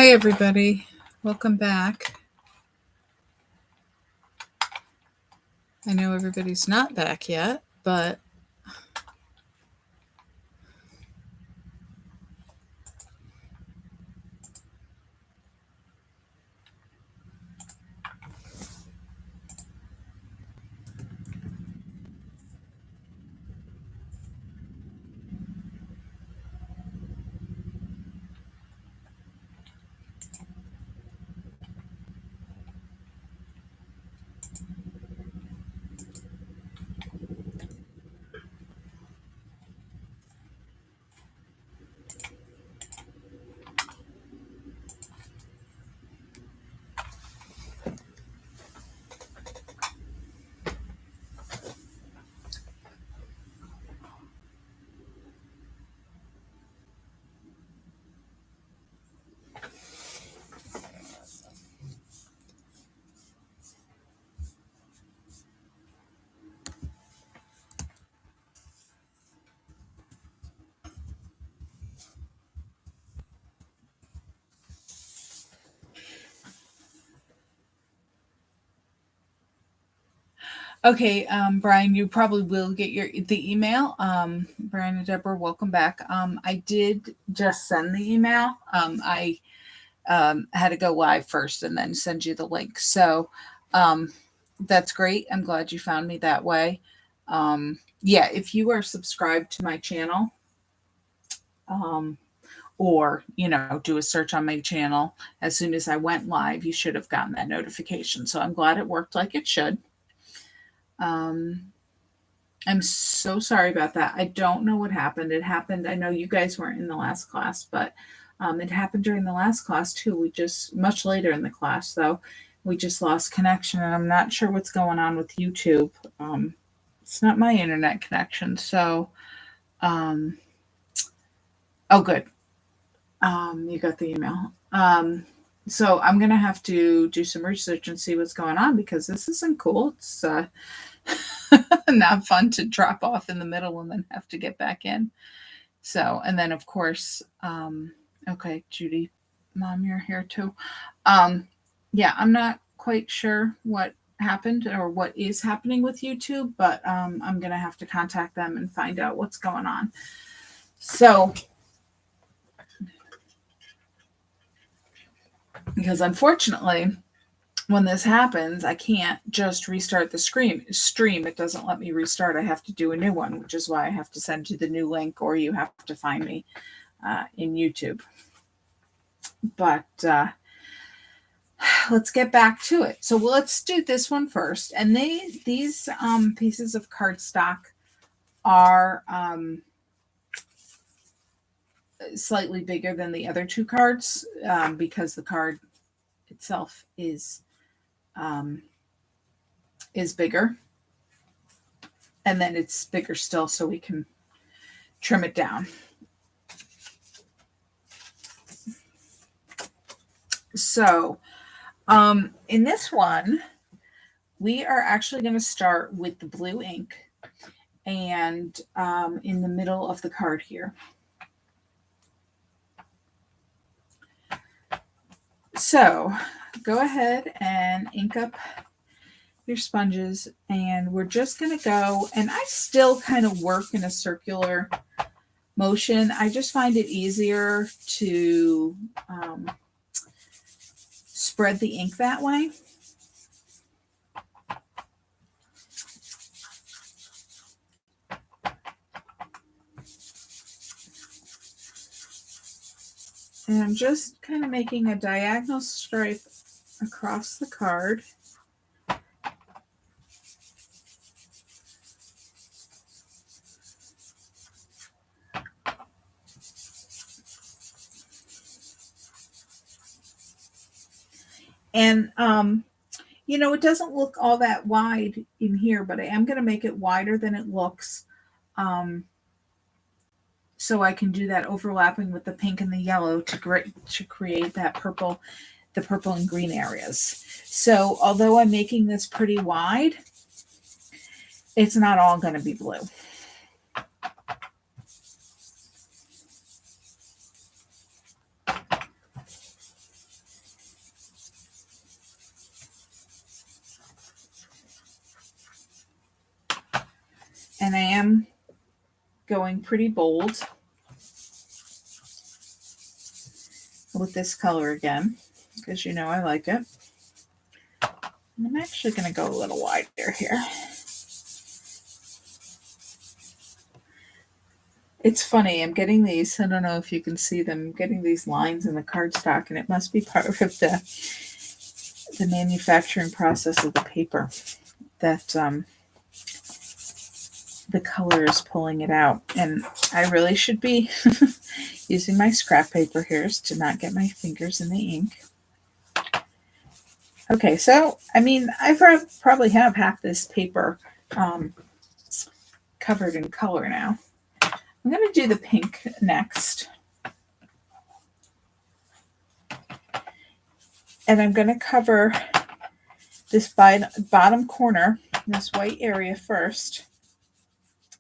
Hi, everybody. Welcome back. I know everybody's not back yet, but okay, Brian, you probably will get the email. Brian and Deborah, welcome back. I did just send the email. I had to go live first and then send you the link. So that's great. I'm glad you found me that way. Yeah, if you are subscribed to my channel, or do a search on my channel, as soon as I went live, you should have gotten that notification. So I'm glad it worked like it should. I'm so sorry about that. I don't know what happened. It happened, I know you guys weren't in the last class, but it happened during the last class too. We just much later in the class though, we just lost connection, and I'm not sure what's going on with YouTube. It's not my internet connection. So oh good. You got the email. So I'm gonna have to do some research and see what's going on, because this isn't cool. It's not fun to drop off in the middle and then have to get back in. So, and then of course, okay, Judy, Mom, you're here too. Yeah, I'm not quite sure what happened or what is happening with YouTube, but I'm gonna have to contact them and find out what's going on. So, because unfortunately, when this happens, I can't just restart the stream. It doesn't let me restart. I have to do a new one, which is why I have to send you the new link, or you have to find me in YouTube. But let's get back to it. So let's do this one first. And these pieces of cardstock are slightly bigger than the other two cards, because the card itself is bigger, and then it's bigger still, so we can trim it down. So in this one, we are actually going to start with the blue ink, and in the middle of the card here. So go ahead and ink up your sponges, and we're just going to go, and I still kind of work in a circular motion. I just find it easier to spread the ink that way. And I'm just kind of making a diagonal stripe across the card. And, it doesn't look all that wide in here, but I am going to make it wider than it looks. So I can do that overlapping with the pink and the yellow to create that purple, the purple and green areas. So although I'm making this pretty wide, it's not all going to be blue. And I am going pretty bold with this color again, because you know I like it. And I'm actually going to go a little wider here. It's funny, I'm getting these, I don't know if you can see them, I'm getting these lines in the cardstock, and it must be part of the manufacturing process of the paper that the color is pulling it out. And I really should be using my scrap paper here to not get my fingers in the ink. Okay, so, I mean, I probably have half this paper covered in color now. I'm going to do the pink next. And I'm going to cover this bottom corner, this white area first.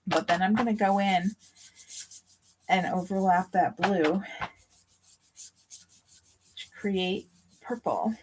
But then I'm going to go in and overlap that blue to create purple.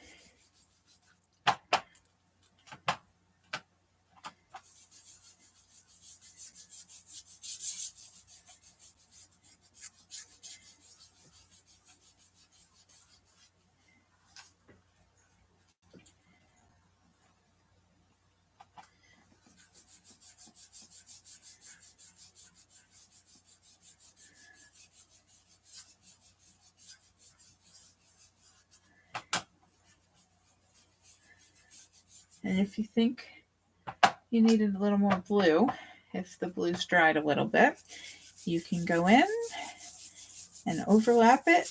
And if you think you needed a little more blue, if the blue's dried a little bit, you can go in and overlap it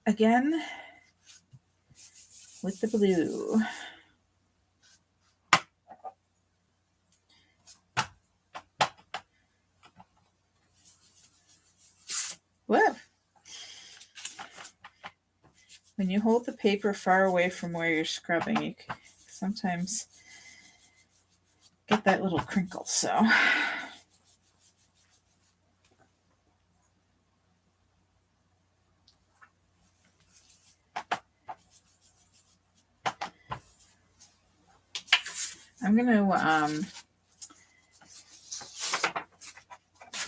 again with the blue. Whoa. When you hold the paper far away from where you're scrubbing, you can sometimes get that little crinkle. So I'm going to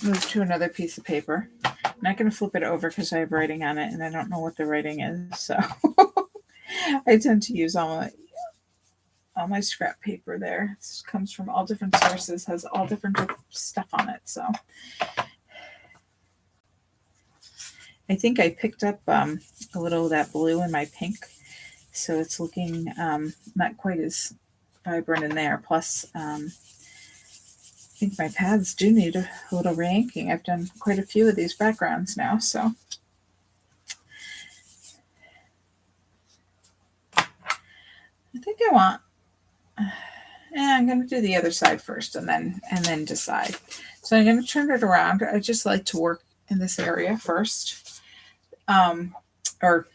move to another piece of paper. I'm not going to flip it over because I have writing on it and I don't know what the writing is. So I tend to use all my scrap paper there. This comes from all different sources, has all different stuff on it. So I think I picked up a little of that blue in my pink. So it's looking not quite as vibrant in there. Plus, I think my pads do need a little re-inking. I've done quite a few of these backgrounds now, so. I think I want, I'm going to do the other side first and then decide. So I'm going to turn it around. I just like to work in this area first, or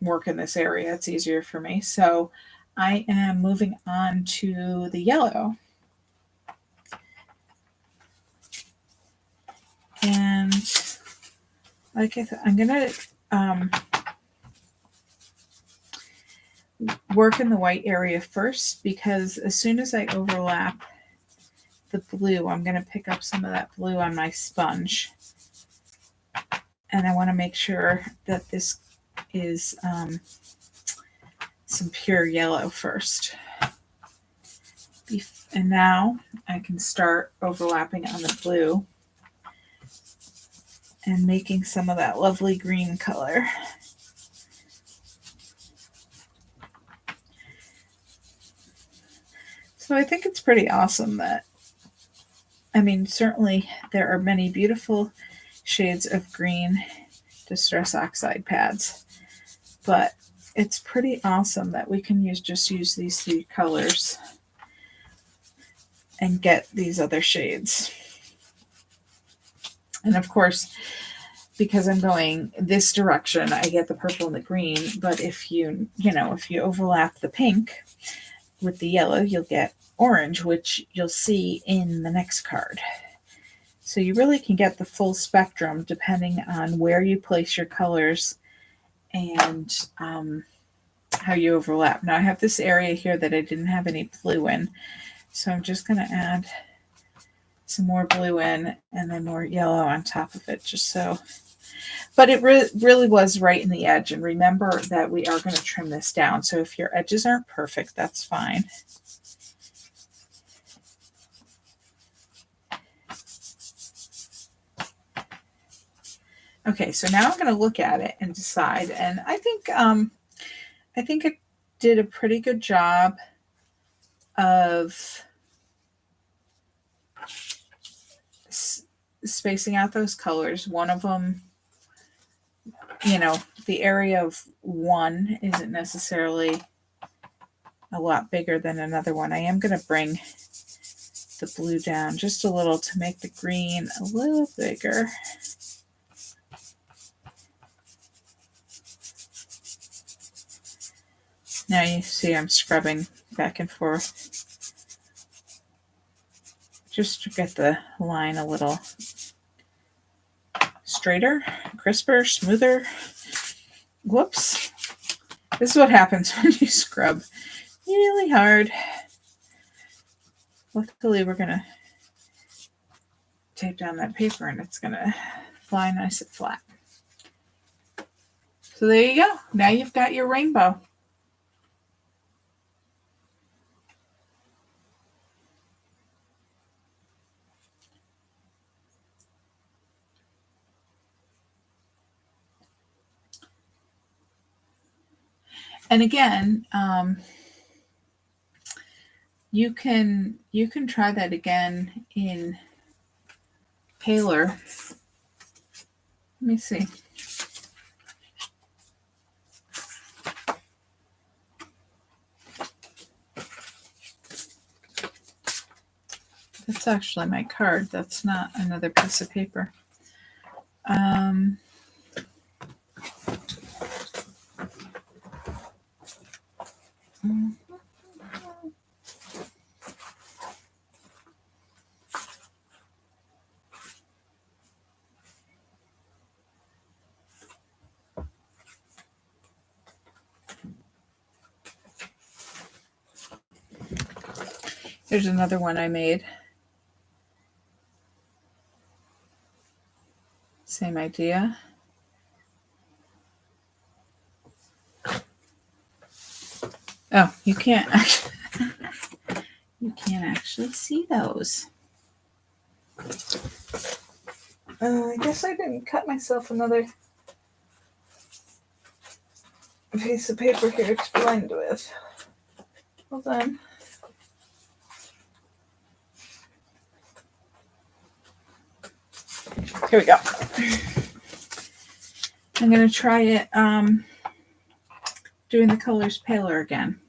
work in this area. It's easier for me. So I am moving on to the yellow. And like I said, I'm going to work in the white area first, because as soon as I overlap the blue, I'm going to pick up some of that blue on my sponge. And I want to make sure that this is some pure yellow first. And now I can start overlapping on the blue and making some of that lovely green color. So I think it's pretty awesome that, I mean, certainly there are many beautiful shades of green Distress Oxide pads, but it's pretty awesome that we can just use these three colors and get these other shades. And of course, because I'm going this direction, I get the purple and the green, but if you overlap the pink with the yellow, you'll get orange, which you'll see in the next card. So you really can get the full spectrum depending on where you place your colors and how you overlap. Now I have this area here that I didn't have any blue in, so I'm just going to add some more blue in and then more yellow on top of it, just so. But it really was right in the edge. And remember that we are going to trim this down. So if your edges aren't perfect, that's fine. Okay, so now I'm going to look at it and decide. And I think it did a pretty good job of spacing out those colors. One of them, the area of one isn't necessarily a lot bigger than another one. I am going to bring the blue down just a little to make the green a little bigger. Now you see I'm scrubbing back and forth just to get the line a little straighter, crisper, smoother. Whoops. This is what happens when you scrub really hard. Luckily, we're going to tape down that paper and it's going to fly nice and flat. So there you go. Now you've got your rainbow. And again, you can try that again in paler. Let me see. That's actually my card. That's not another piece of paper. Here's another one I made. Same idea. Oh, you can't actually see those. I guess I didn't cut myself another piece of paper here to blend with. Hold on. Here we go. I'm going to try it doing the colors paler again.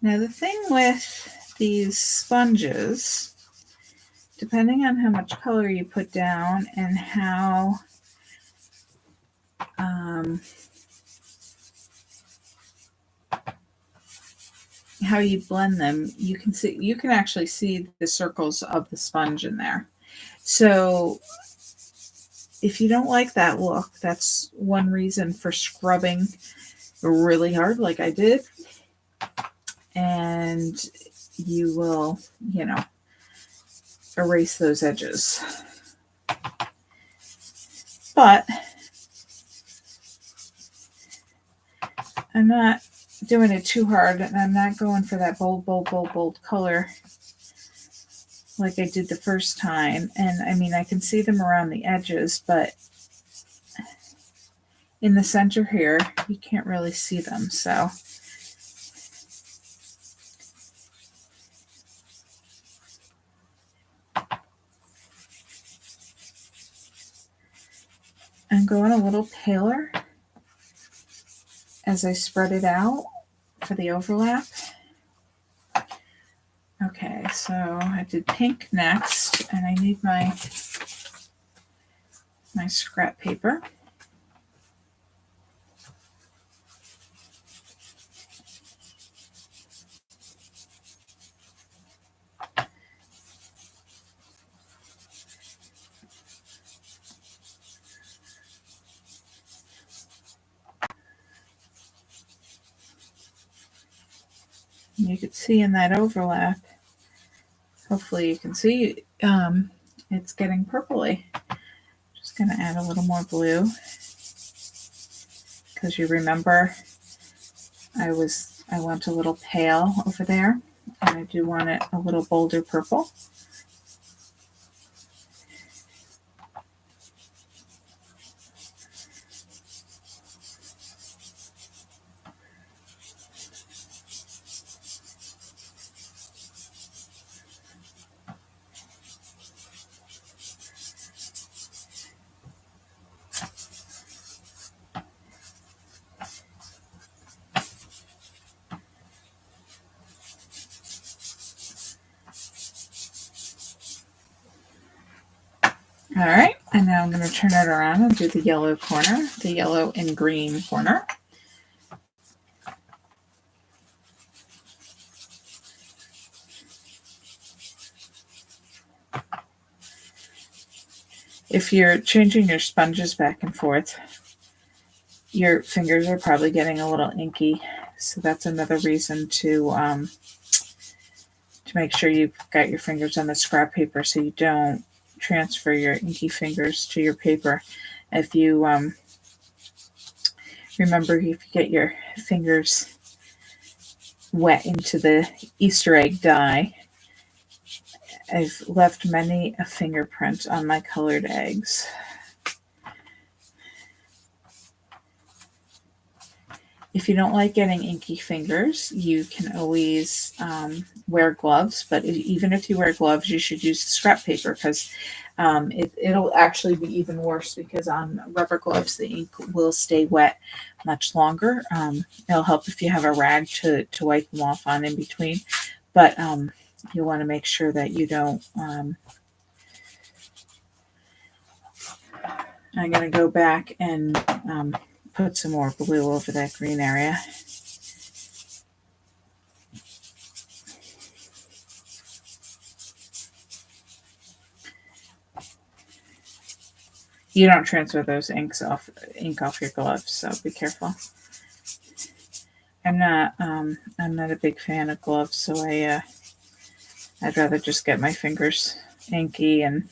Now the thing with these sponges, depending on how much color you put down and how you blend them, you can actually see the circles of the sponge in there. So if you don't like that look, that's one reason for scrubbing really hard like I did. And you will, erase those edges. But I'm not doing it too hard, and I'm not going for that bold color like I did the first time. And I mean, I can see them around the edges, but in the center here, you can't really see them. So I'm going a little paler as I spread it out for the overlap. Okay, so I did pink next, and I need my scrap paper. You can see in that overlap, hopefully you can see it's getting purpley. Just going to add a little more blue because you remember I went a little pale over there, and I do want it a little bolder purple. All right, and now I'm going to turn it around and do the yellow corner, the yellow and green corner. If you're changing your sponges back and forth, your fingers are probably getting a little inky, so that's another reason to make sure you've got your fingers on the scrap paper so you don't transfer your inky fingers to your paper. If you remember, if you get your fingers wet into the Easter egg dye, I've left many a fingerprint on my colored eggs. If you don't like getting inky fingers, you can always wear gloves. But even if you wear gloves, you should use the scrap paper because it'll actually be even worse because on rubber gloves, the ink will stay wet much longer. It'll help if you have a rag to wipe them off on in between. But you want to make sure that you don't. I'm going to go back and put some more blue over that green area. You don't transfer those ink off your gloves, so be careful. I'm not a big fan of gloves, so I'd rather just get my fingers inky, and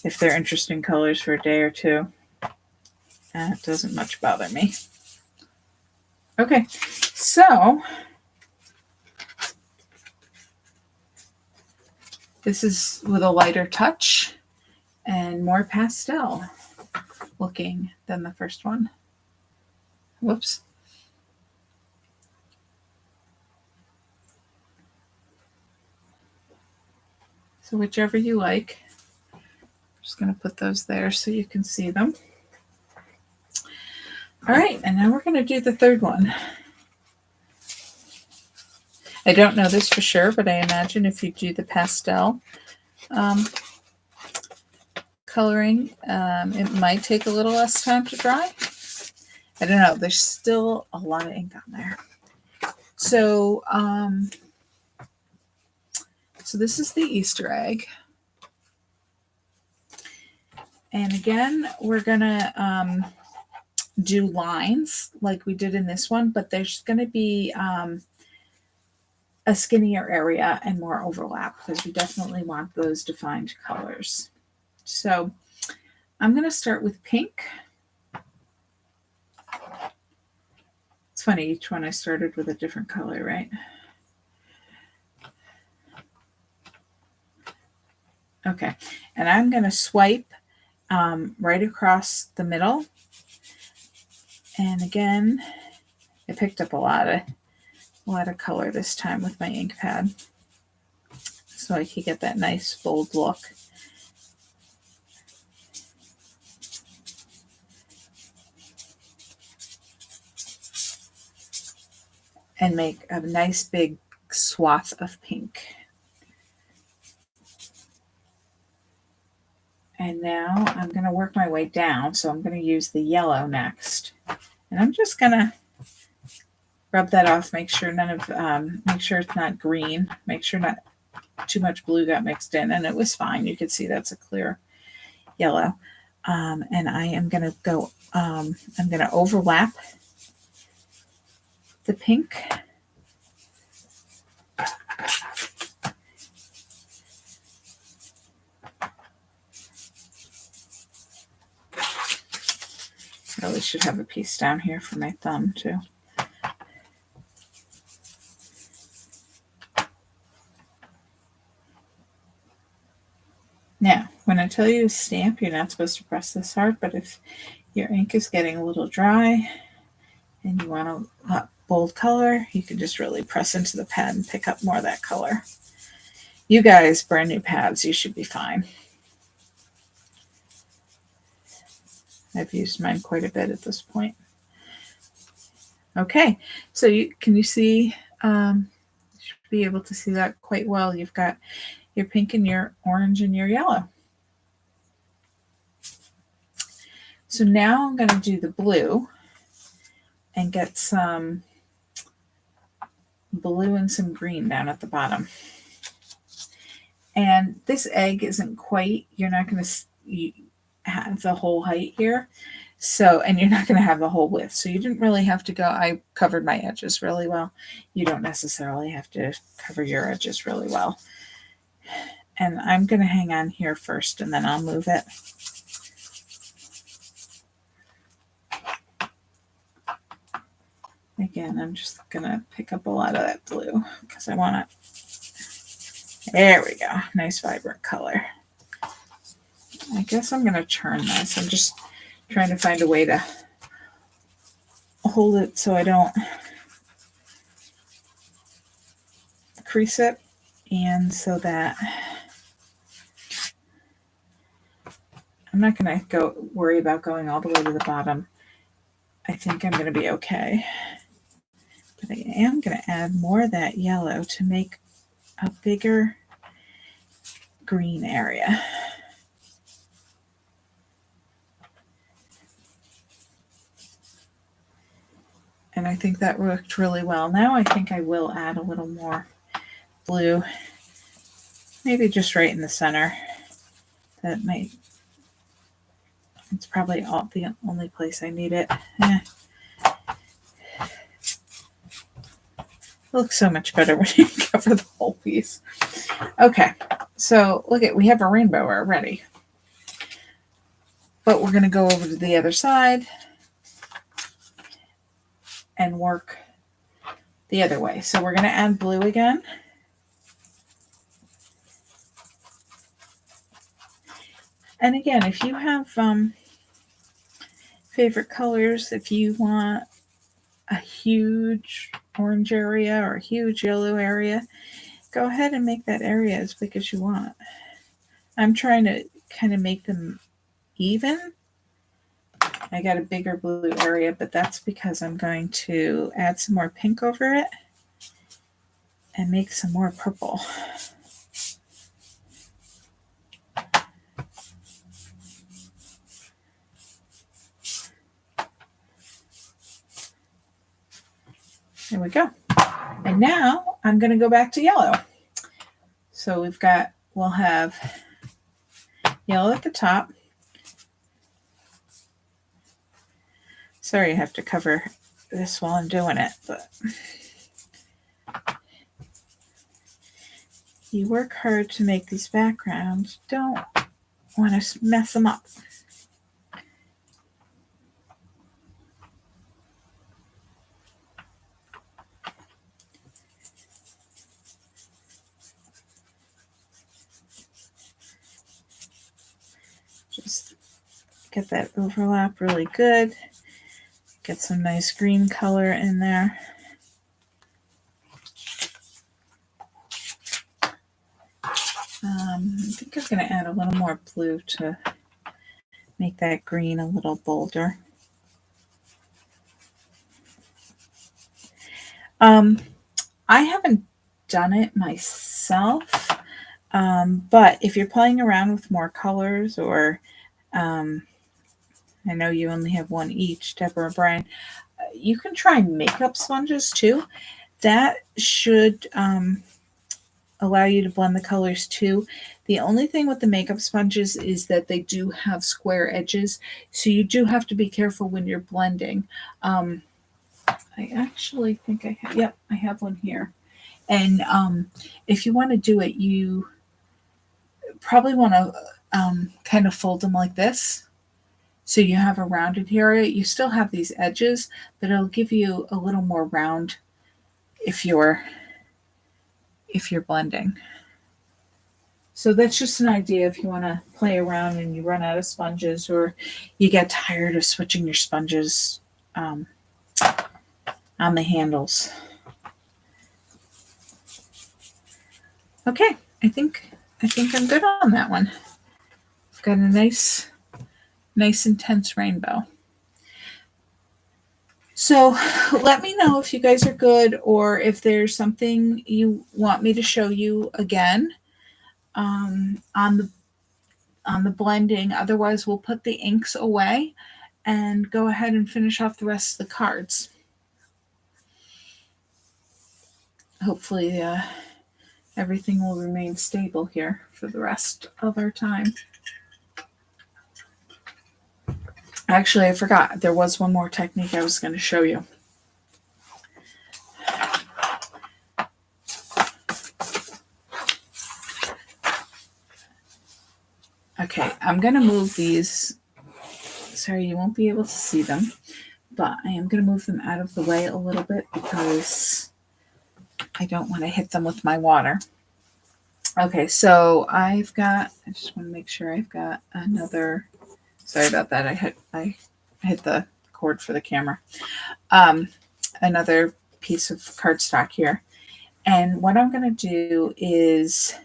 if they're interesting colors for a day or two, it doesn't much bother me. Okay, so this is with a lighter touch and more pastel looking than the first one. Whoops. So whichever you like. I'm just going to put those there so you can see them. All right, and now we're going to do the third one. I don't know this for sure, but I imagine if you do the pastel coloring, it might take a little less time to dry. I don't know. There's still a lot of ink on there. So, so this is the Easter egg. And again, we're going to do lines like we did in this one, but there's going to be a skinnier area and more overlap because we definitely want those defined colors. So I'm going to start with pink. It's funny, each one I started with a different color, right? Okay, and I'm going to swipe right across the middle. And again, I picked up a lot of color this time with my ink pad, so I could get that nice bold look. And make a nice big swath of pink. And now I'm going to work my way down, so I'm going to use the yellow next. And I'm just going to rub that off, make sure make sure it's not green, make sure not too much blue got mixed in, and it was fine. You could see that's a clear yellow. And I am going to go, I'm going to overlap the pink Really should have a piece down here for my thumb too. Now, when I tell you to stamp, you're not supposed to press this hard, but if your ink is getting a little dry and you want a bold color, you can just really press into the pad and pick up more of that color. You guys, brand new pads, you should be fine. I've used mine quite a bit at this point. Okay, so can you see, you should be able to see that quite well. You've got your pink and your orange and your yellow. So now I'm going to do the blue and get some blue and some green down at the bottom. And this egg isn't quite, you're not going to have the whole height here. So, and you're not going to have the whole width. So you didn't really have to go, I covered my edges really well. You don't necessarily have to cover your edges really well. And I'm going to hang on here first and then I'll move it. Again, I'm just going to pick up a lot of that blue because I want it. There we go. Nice vibrant color. I guess I'm going to turn this. I'm just trying to find a way to hold it so I don't crease it, and so that I'm not going to worry about going all the way to the bottom. I think I'm going to be okay. But I am going to add more of that yellow to make a bigger green area. And I think that worked really well. Now I think I will add a little more blue, maybe just right in the center. That might, it's probably the only place I need it. Looks so much better when you cover the whole piece. Okay, so look at, we have a rainbow already. But we're going to go over to the other side and work the other way. So we're going to add blue again. And again, if you have favorite colors, if you want a huge orange area or a huge yellow area, go ahead and make that area as big as you want. I'm trying to kind of make them even. I got a bigger blue area, but that's because I'm going to add some more pink over it and make some more purple. There we go. And now I'm going to go back to yellow. So we'll have yellow at the top. Sorry, I have to cover this while I'm doing it, but you work hard to make these backgrounds. Don't want to mess them up. Just get that overlap really good. Get some nice green color in there. I think I'm going to add a little more blue to make that green a little bolder. I haven't done it myself, but if you're playing around with more colors, or I know you only have one each, Deborah and Brian, you can try makeup sponges too. That should allow you to blend the colors too. The only thing with the makeup sponges is that they do have square edges, so you do have to be careful when you're blending. I actually think I have one here. And if you want to do it, you probably want to kind of fold them like this. So you have a rounded area. You still have these edges, but it'll give you a little more round if you're blending. So that's just an idea if you want to play around and you run out of sponges or you get tired of switching your sponges on the handles. Okay, I think I'm good on that one. I've got a nice intense rainbow. So let me know if you guys are good or if there's something you want me to show you again on the blending. Otherwise, we'll put the inks away and go ahead and finish off the rest of the cards. Hopefully everything will remain stable here for the rest of our time. Actually, I forgot. There was one more technique I was going to show you. Okay, I'm going to move these. Sorry, you won't be able to see them, but I am going to move them out of the way a little bit because I don't want to hit them with my water. Okay, so I just want to make sure I've got another. Sorry about that. I hit the cord for the camera. Another piece of cardstock here. And what I'm going to do is,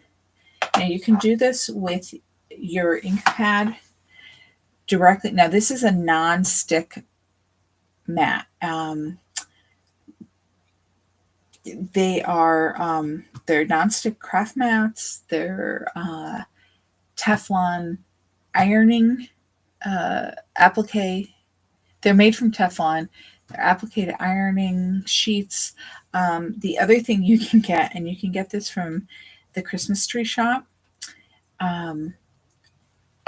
now you can do this with your ink pad directly. Now this is a non-stick mat. They're non-stick craft mats. They're Teflon ironing applique. They're made from Teflon. They're applique ironing sheets. The other thing you can get, and you can get this from the Christmas tree shop,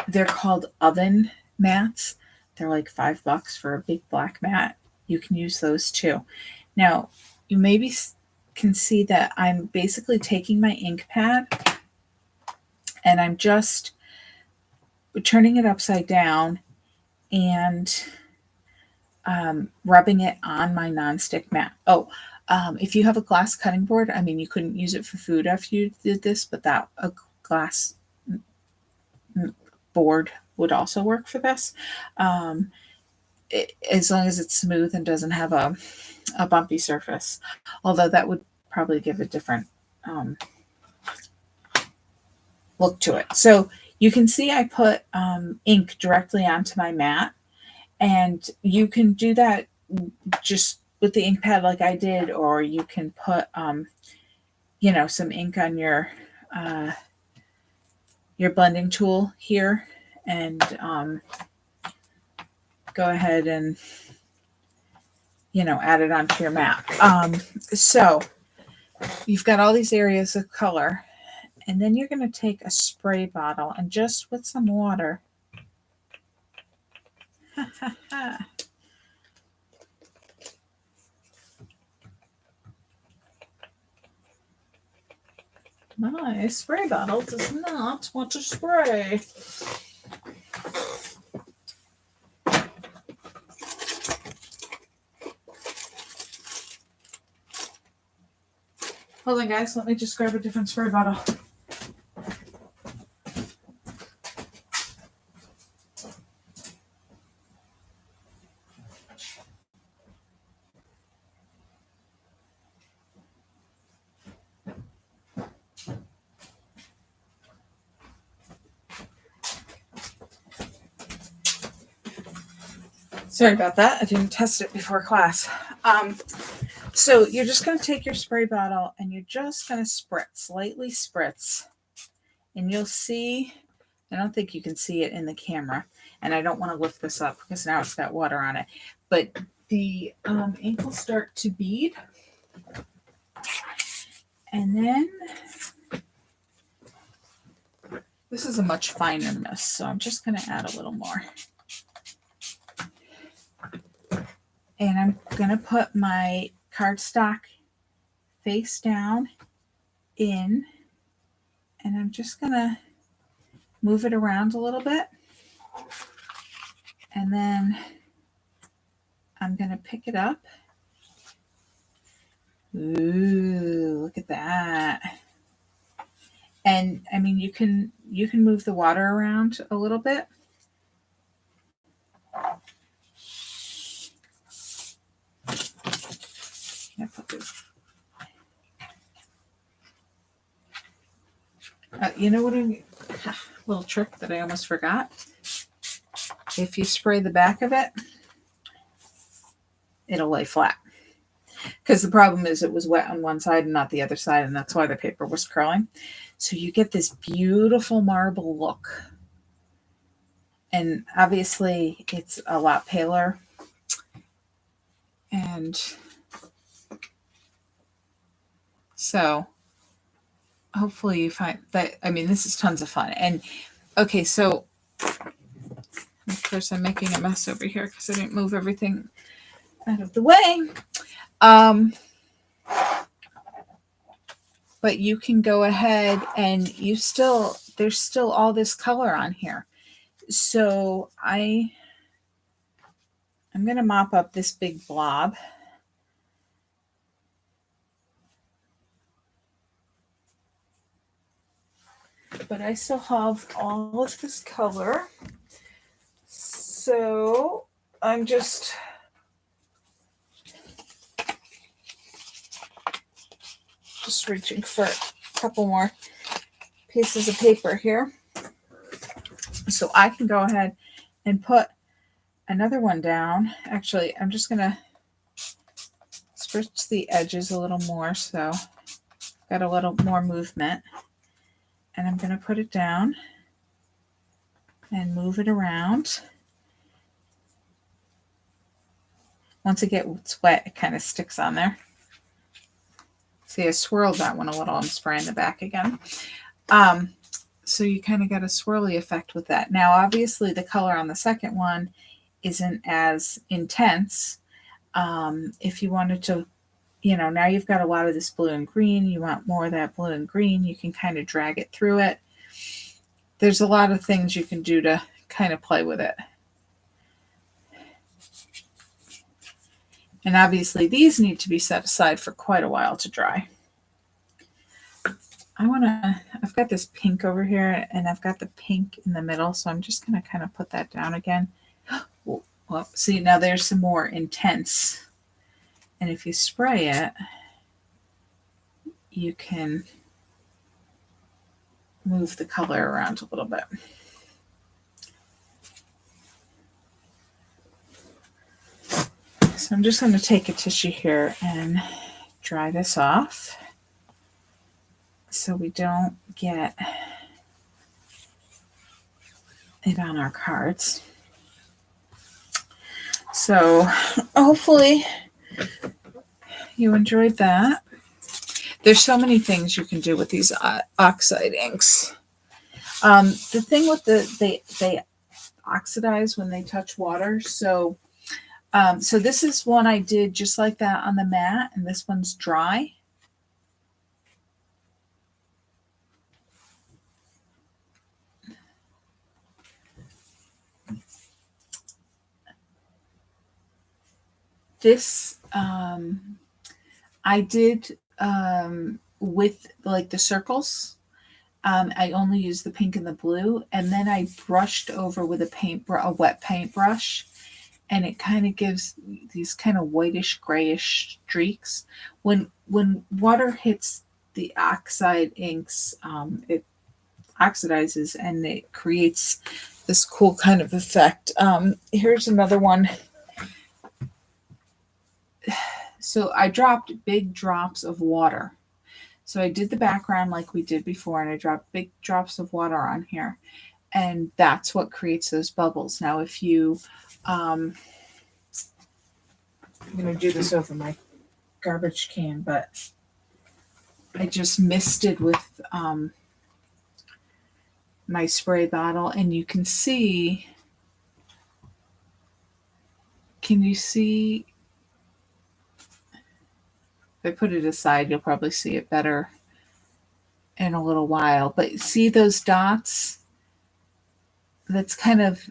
they're called oven mats. They're like $5 for a big black mat. You can use those too. Now, you maybe can see that I'm basically taking my ink pad and I'm just turning it upside down and rubbing it on my nonstick mat. If you have a glass cutting board, I mean, you couldn't use it for food after you did this, but a glass board would also work for this. As long as it's smooth and doesn't have a bumpy surface, although that would probably give a different look to it. So you can see I put ink directly onto my mat, and you can do that just with the ink pad like I did, or you can put some ink on your blending tool here and go ahead and add it onto your mat. So you've got all these areas of color, and then you're going to take a spray bottle and just with some water. My spray bottle does not want to spray. Hold on, guys. Let me just grab a different spray bottle. Sorry about that. I didn't test it before class. So you're just going to take your spray bottle and you're just going to lightly spritz. And you'll see, I don't think you can see it in the camera. And I don't want to lift this up because now it's got water on it. But the ink will start to bead. And then, this is a much finer mist, so I'm just going to add a little more. And I'm going to put my cardstock face down in, and I'm just going to move it around a little bit. And then I'm going to pick it up. Ooh, look at that. And I mean, you can move the water around a little bit. You know what? A little trick that I almost forgot. If you spray the back of it, it'll lay flat. Because the problem is it was wet on one side and not the other side, and that's why the paper was curling. So you get this beautiful marble look. And obviously it's a lot paler. And so hopefully you find that, I mean, this is tons of fun. And okay, so of course I'm making a mess over here because I didn't move everything out of the way. But you can go ahead and there's still all this color on here. So I'm going to mop up this big blob. But I still have all of this color. So I'm just reaching for a couple more pieces of paper here. So I can go ahead and put another one down. Actually, I'm just going to stretch the edges a little more so got a little more movement. And I'm going to put it down and move it around. Once it gets wet, it kind of sticks on there. See, I swirled that one a little. I'm spraying the back again. So you kind of got a swirly effect with that. Now, obviously, the color on the second one isn't as intense. If you wanted to, now you've got a lot of this blue and green. You want more of that blue and green. You can kind of drag it through it. There's a lot of things you can do to kind of play with it. And obviously these need to be set aside for quite a while to dry. I've got this pink over here and I've got the pink in the middle. So I'm just going to kind of put that down again. Well, see, now there's some more intense. And if you spray it, you can move the color around a little bit. So I'm just going to take a tissue here and dry this off so we don't get it on our cards. So hopefully you enjoyed that. There's so many things you can do with these oxide inks. The thing with they oxidize when they touch water. So this is one I did just like that on the mat, and this one's dry. This I did with like the circles. I only used the pink and the blue, and then I brushed over with a wet paintbrush, and it kind of gives these kind of whitish grayish streaks. When water hits the oxide inks, it oxidizes and it creates this cool kind of effect. Here's another one. So I dropped big drops of water. So I did the background like we did before, and I dropped big drops of water on here. And that's what creates those bubbles. Now, if you, I'm going to do this over my garbage can, but I just misted with my spray bottle, and you can see, can you see? If I put it aside, you'll probably see it better. in a little while. But see those dots? That's kind of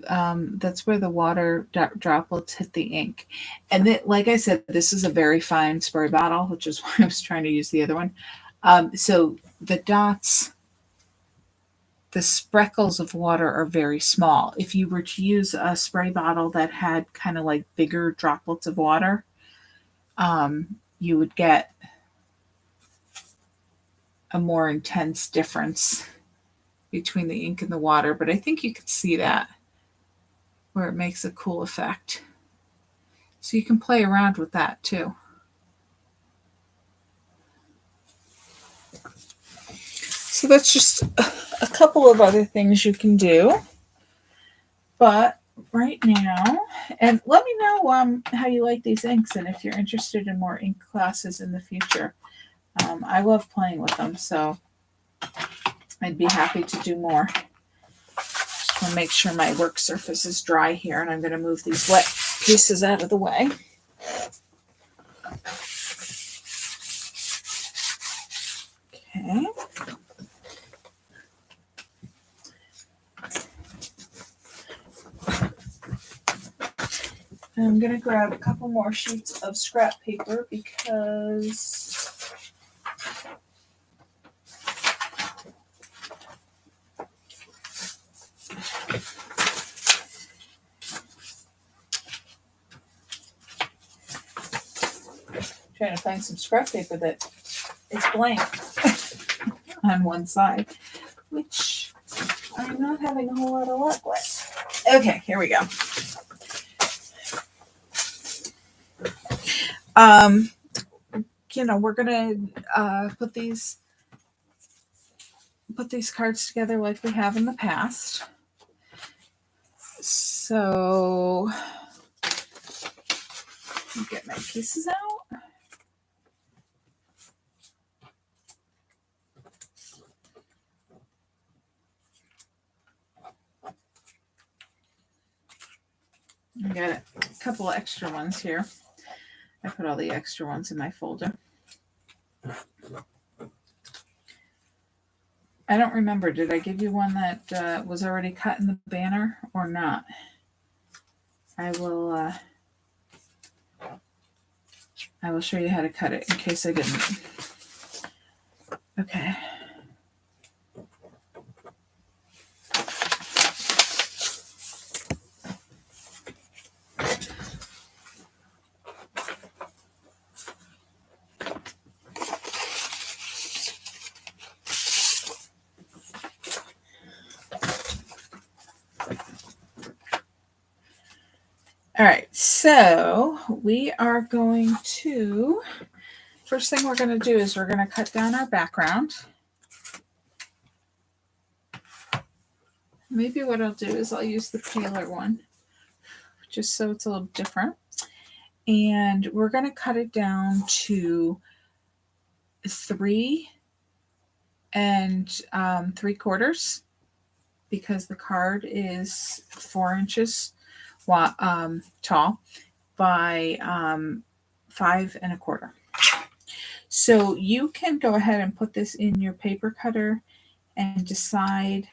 that's where the water droplets hit the ink. And then, like I said, this is a very fine spray bottle, which is why I was trying to use the other one. So the dots, the speckles of water are very small. If you were to use a spray bottle that had kind of like bigger droplets of water, you would get a more intense difference between the ink and the water. But I think you can see that where it makes a cool effect. So you can play around with that too. So that's just a couple of other things you can do. But right now, and let me know how you like these inks and if you're interested in more ink classes in the future. I love playing with them, so I'd be happy to do more. Just want to make sure my work surface is dry here, and I'm going to move these wet pieces out of the way. Okay. I'm going to grab a couple more sheets of scrap paper because I'm trying to find some scrap paper that is blank on one side, which I'm not having a whole lot of luck with. Okay, here we go. We're gonna put these cards together like we have in the past. So get my pieces out. I got a couple of extra ones here. I put all the extra ones in my folder. I don't remember. Did I give you one that was already cut in the banner or not? I will show you how to cut it in case I didn't. Okay. All right, so we are going to, first thing we're going to do is we're going to cut down our background. Maybe what I'll do is I'll use the paler one, just so it's a little different. And we're going to cut it down to 3 3/4 because the card is 4 inches tall by 5 1/4. So you can go ahead and put this in your paper cutter and decide,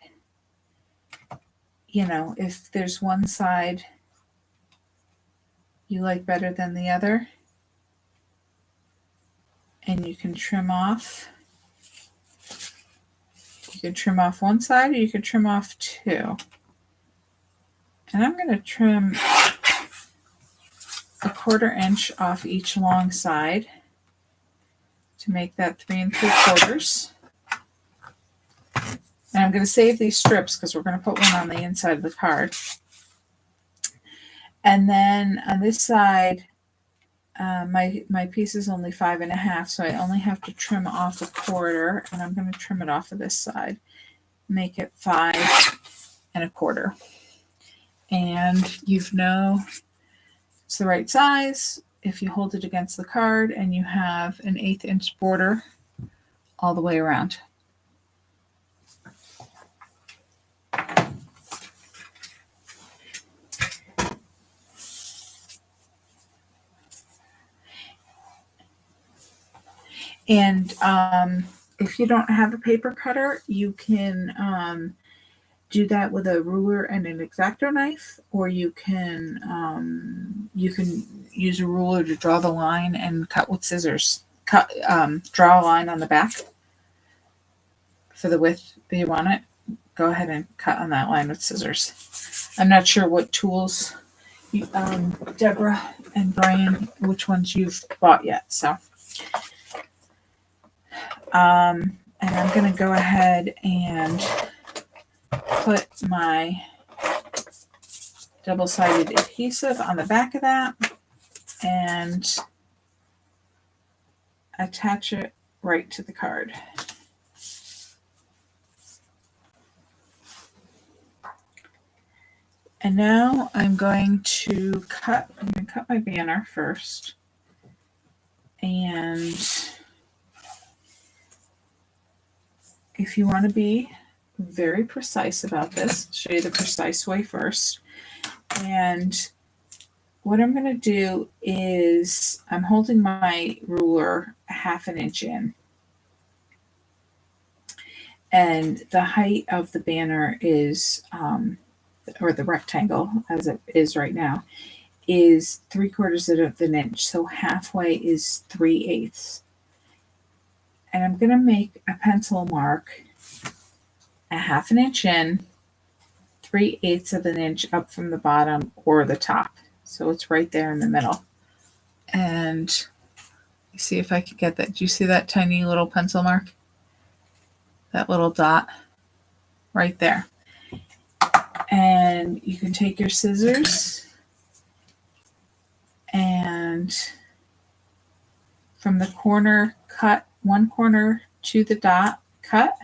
if there's one side you like better than the other, and you can trim off. You can trim off one side or you can trim off 2. And I'm going to trim 1/4 inch off each long side to make that 3 3/4. And I'm going to save these strips because we're going to put one on the inside of the card. And then on this side, my piece is only 5 1/2, so I only have to trim off 1/4, and I'm going to trim it off of this side, make it 5 1/4. And it's the right size if you hold it against the card and you have an 1/8 inch border all the way around. And if you don't have a paper cutter, you can do that with a ruler and an X-Acto knife, or you can use a ruler to draw the line and cut with scissors. Draw a line on the back for the width that you want it. Go ahead and cut on that line with scissors. I'm not sure what tools, Deborah and Brian, which ones you've bought yet. So, and I'm going to go ahead and put my double-sided adhesive on the back of that and attach it right to the card. And now I'm going to cut my banner first. And if you want to be very precise about this, I'll show you the precise way first. And what I'm going to do is I'm holding my ruler a 1/2 inch in. And the height of the banner is, or the rectangle as it is right now, is 3/4 of an inch. So halfway is 3/8. And I'm going to make a pencil mark a 1/2 inch in, 3/8 of an inch up from the bottom or the top. So it's right there in the middle. And see if I can get that. Do you see that tiny little pencil mark? That little dot right there. And you can take your scissors and from the corner, cut one corner to the dot, cut,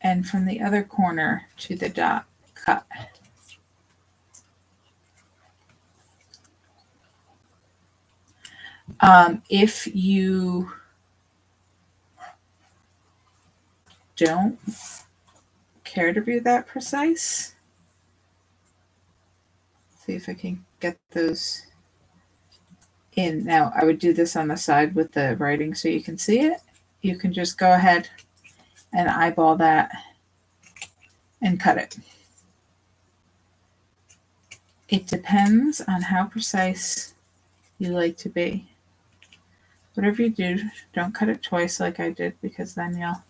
and from the other corner to the dot, cut. If you don't care to be that precise, see if I can get those in. Now, I would do this on the side with the writing so you can see it. You can just go ahead and eyeball that and cut it. It depends on how precise you like to be. Whatever you do, don't cut it twice like I did, because then now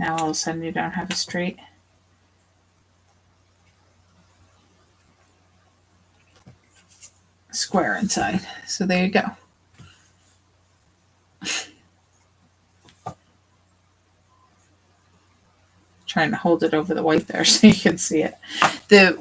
all of a sudden you don't have a straight square inside. So there you go. Trying to hold it over the white there so you can see it. The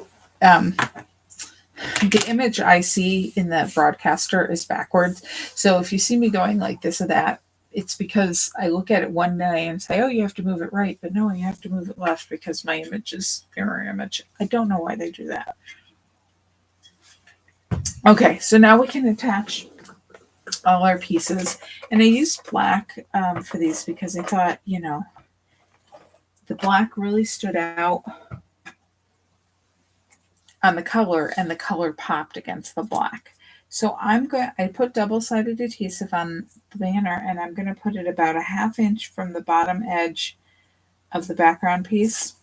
image I see in the broadcaster is backwards. So if you see me going like this or that, it's because I look at it one day and say, oh, you have to move it right. But no, you have to move it left because my image is mirror image. I don't know why they do that. Okay, so now we can attach all our pieces. And I used black for these because I thought, the black really stood out on the color, and the color popped against the black. So I put double-sided adhesive on the banner, and I'm going to put it about a 1/2 inch from the bottom edge of the background piece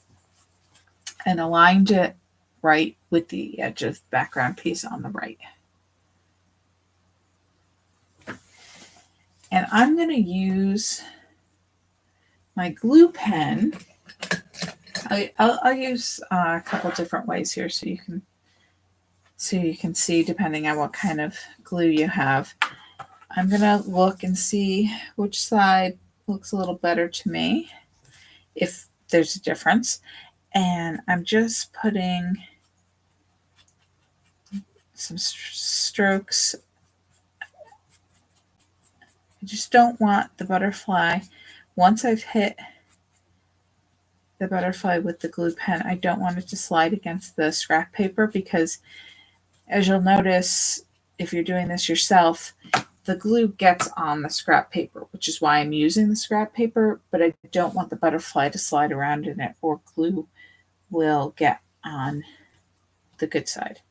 and aligned it right with the edge of the background piece on the right. And I'm going to use my glue pen. I'll use a couple different ways here so you can see depending on what kind of glue you have. I'm going to look and see which side looks a little better to me, if there's a difference. And I'm just putting some strokes. I just don't want the butterfly, once I've hit the butterfly with the glue pen, I don't want it to slide against the scrap paper, because as you'll notice, if you're doing this yourself, the glue gets on the scrap paper, which is why I'm using the scrap paper, but I don't want the butterfly to slide around in it, or glue will get on the good side.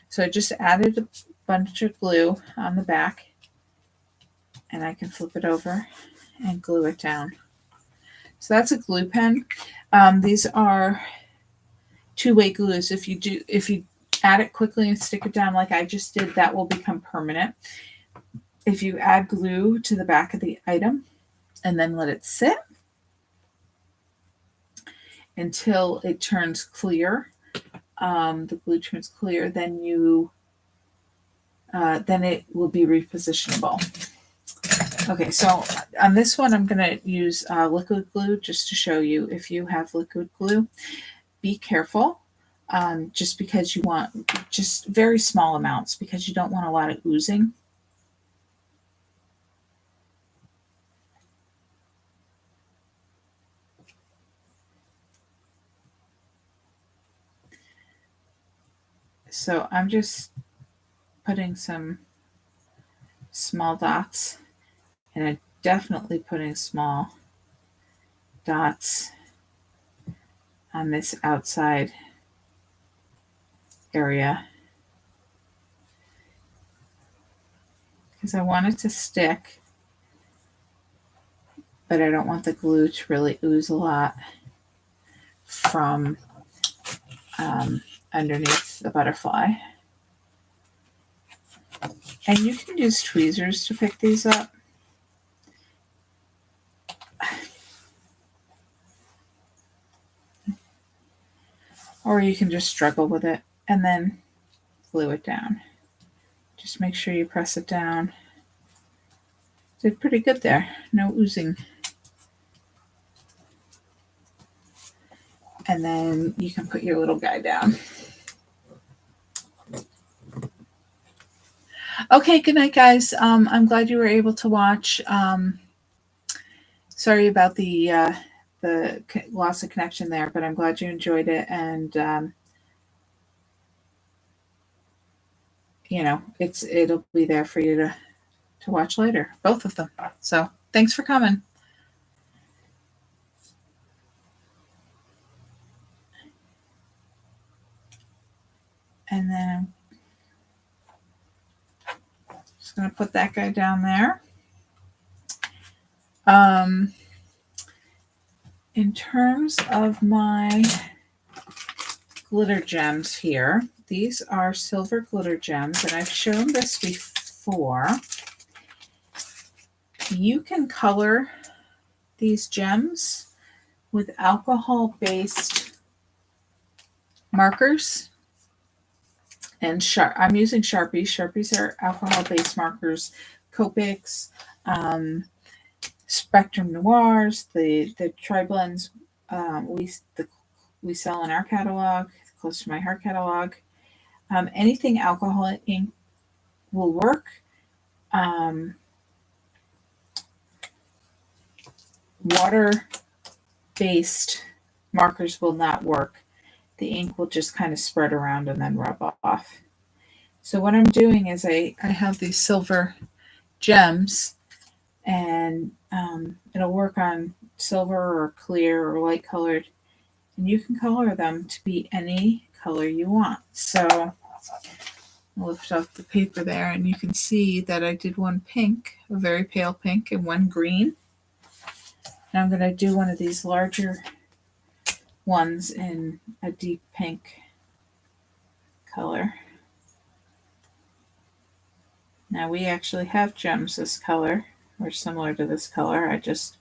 So I just added a bunch of glue on the back, and I can flip it over and glue it down. So that's a glue pen. These are two-way glues. If you add it quickly and stick it down like I just did, that will become permanent. If you add glue to the back of the item and then let it sit until it turns clear, the glue turns clear, then it will be repositionable. Okay, so on this one, I'm going to use liquid glue just to show you. If you have liquid glue, be careful, just because you want just very small amounts because you don't want a lot of oozing. So I'm just putting some small dots, and I'm definitely putting small dots on this outside area because I want it to stick, but I don't want the glue to really ooze a lot from underneath the butterfly. And you can use tweezers to pick these up. Or you can just struggle with it and then glue it down. Just make sure you press it down. Did pretty good there. No oozing. And then you can put your little guy down. Okay, good night, guys. I'm glad you were able to watch. Sorry about the loss of connection there, but I'm glad you enjoyed it. And it'll be there for you to watch later, both of them. So thanks for coming. And then I'm just going to put that guy down there. In terms of my glitter gems here, these are silver glitter gems, and I've shown this before. You can color these gems with alcohol-based markers. And I'm using Sharpies. Sharpies are alcohol-based markers. Copics, Spectrum Noirs, the Tri-Blends we sell in our catalog, Close to My Heart catalog. Anything alcohol ink will work. Water-based markers will not work. The ink will just kind of spread around and then rub off. So what I'm doing is I have these silver gems, and it'll work on silver or clear or light colored, and you can color them to be any color you want. So I'll lift off the paper there, and you can see that I did one pink, a very pale pink, and one green. And I'm going to do one of these larger ones in a deep pink color. Now we actually have gems this color, or similar to this color. I just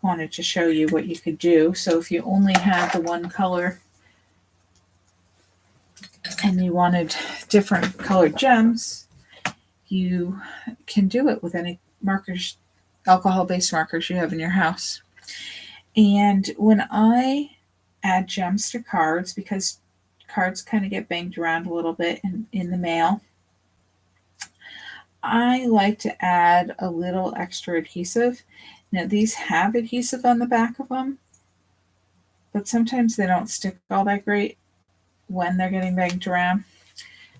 wanted to show you what you could do. So if you only had the one color and you wanted different colored gems, you can do it with any markers, alcohol-based markers you have in your house. And when I add gems to cards, because cards kind of get banged around a little bit in the mail, I like to add a little extra adhesive. Now these have adhesive on the back of them, but sometimes they don't stick all that great when they're getting banged around.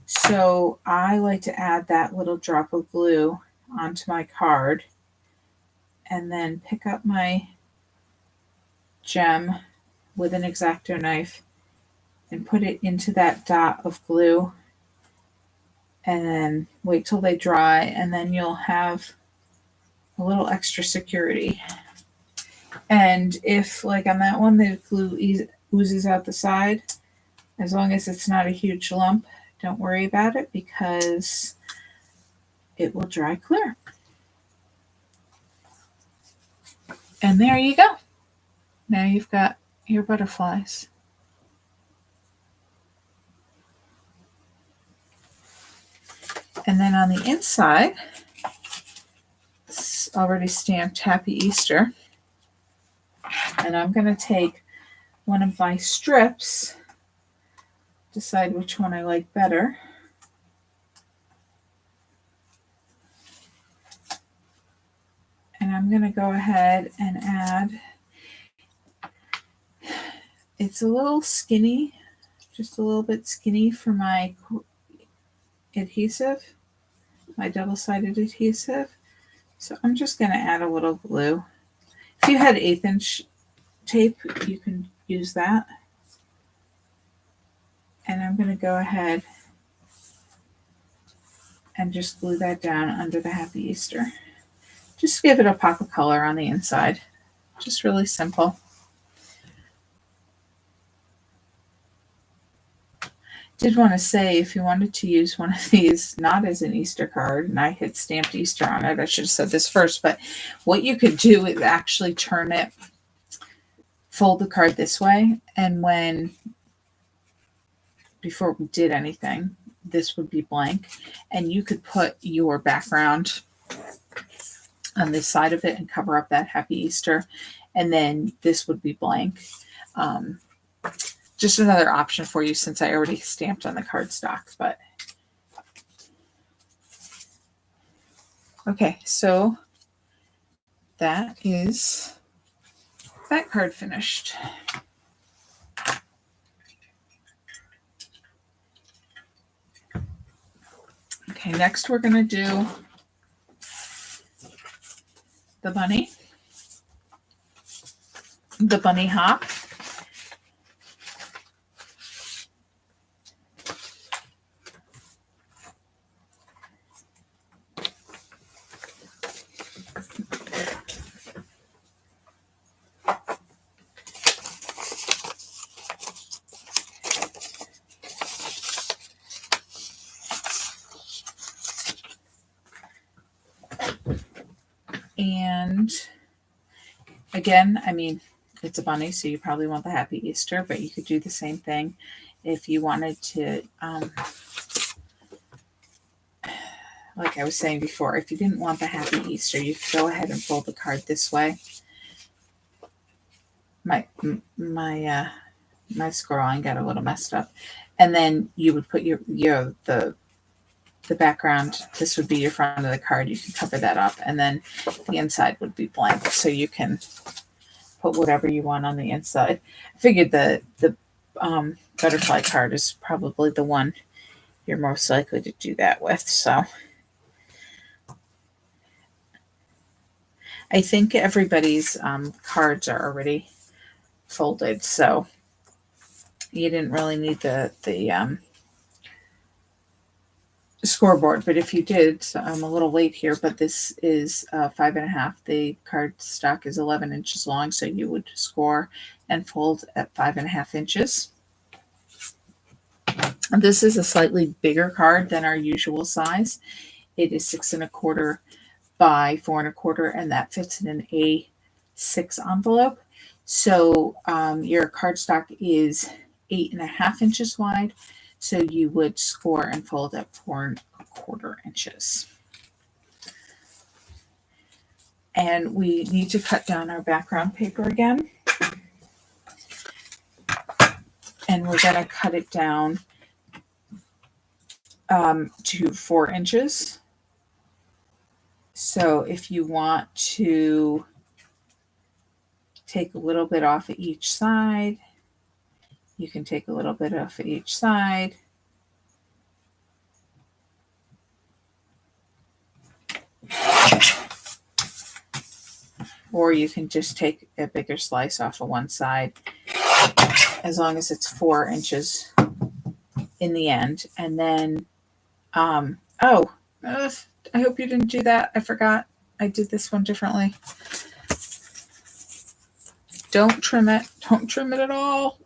So I like to add that little drop of glue onto my card and then pick up my gem with an X-Acto knife and put it into that dot of glue, and then wait till they dry, and then you'll have a little extra security. And if, like on that one, the glue oozes out the side, as long as it's not a huge lump, don't worry about it because it will dry clear. And there you go. Now you've got your butterflies. And then on the inside, it's already stamped Happy Easter. And I'm going to take one of my strips, decide which one I like better. And I'm going to go ahead and add, it's a little skinny, just a little bit skinny for my adhesive, my double-sided adhesive. So I'm just going to add a little glue. If you had 1/8 inch tape, you can use that. And I'm going to go ahead and just glue that down under the Happy Easter. Just give it a pop of color on the inside. Just really simple. Did want to say, if you wanted to use one of these, not as an Easter card, and I had stamped Easter on it, I should have said this first, but what you could do is actually turn it, fold the card this way, and before we did anything, this would be blank, and you could put your background on this side of it and cover up that Happy Easter, and then this would be blank. Just another option for you since I already stamped on the cardstock. But okay, so that is that card finished. Okay, next we're going to do the bunny hop. And again, I mean, it's a bunny, so you probably want the Happy Easter, but you could do the same thing if you wanted to, like I was saying before, if you didn't want the Happy Easter, you could go ahead and fold the card this way. My scrolling got a little messed up. And then you would put the background, this would be your front of the card. You can cover that up, and then the inside would be blank, so you can put whatever you want on the inside. I figured the butterfly card is probably the one you're most likely to do that with. So I think everybody's cards are already folded, so you didn't really need the scoreboard. But if you did, so I'm a little late here, but this is 5.5. The card stock is 11 inches long, so you would score and fold at 5.5 inches. And this is a slightly bigger card than our usual size. It is 6 1/4 by 4 1/4, and that fits in an A6 envelope. So your cardstock is 8.5 inches wide. So you would score and fold at 4 1/4 inches. And we need to cut down our background paper again. And we're going to cut it down to 4 inches. So if you want to take a little bit off of each side, you can take a little bit off of each side. Or you can just take a bigger slice off of one side, as long as it's 4 inches in the end. And then, I hope you didn't do that. I forgot. I did this one differently. Don't trim it. Don't trim it at all.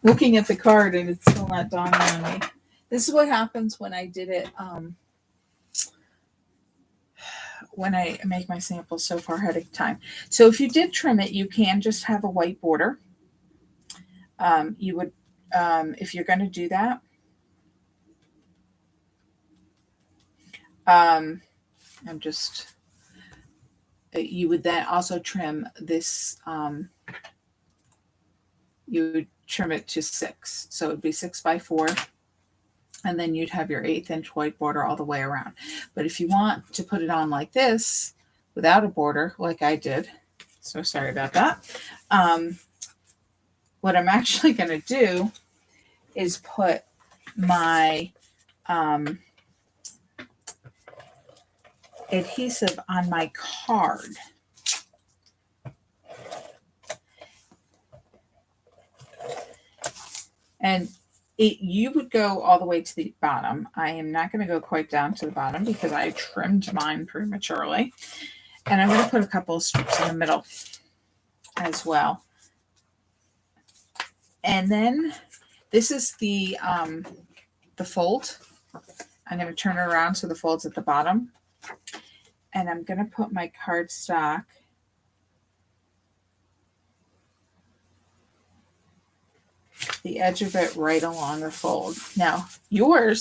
Looking at the card and it's still not dawning on me. This is what happens when I did it. When I make my samples so far ahead of time. So if you did trim it, you can just have a white border. You would, if you're going to do that, you would then also trim this, you would trim it to 6. So it would be 6x4. And then you'd have your 1/8 inch white border all the way around. But if you want to put it on like this, without a border, like I did, so sorry about that. What I'm actually going to do is put my adhesive on my card. And you would go all the way to the bottom. I am not going to go quite down to the bottom because I trimmed mine prematurely. And I'm going to put a couple of strips in the middle as well. And then this is the fold. I'm going to turn it around so the fold's at the bottom. And I'm going to put my cardstock the edge of it right along the fold. Now, your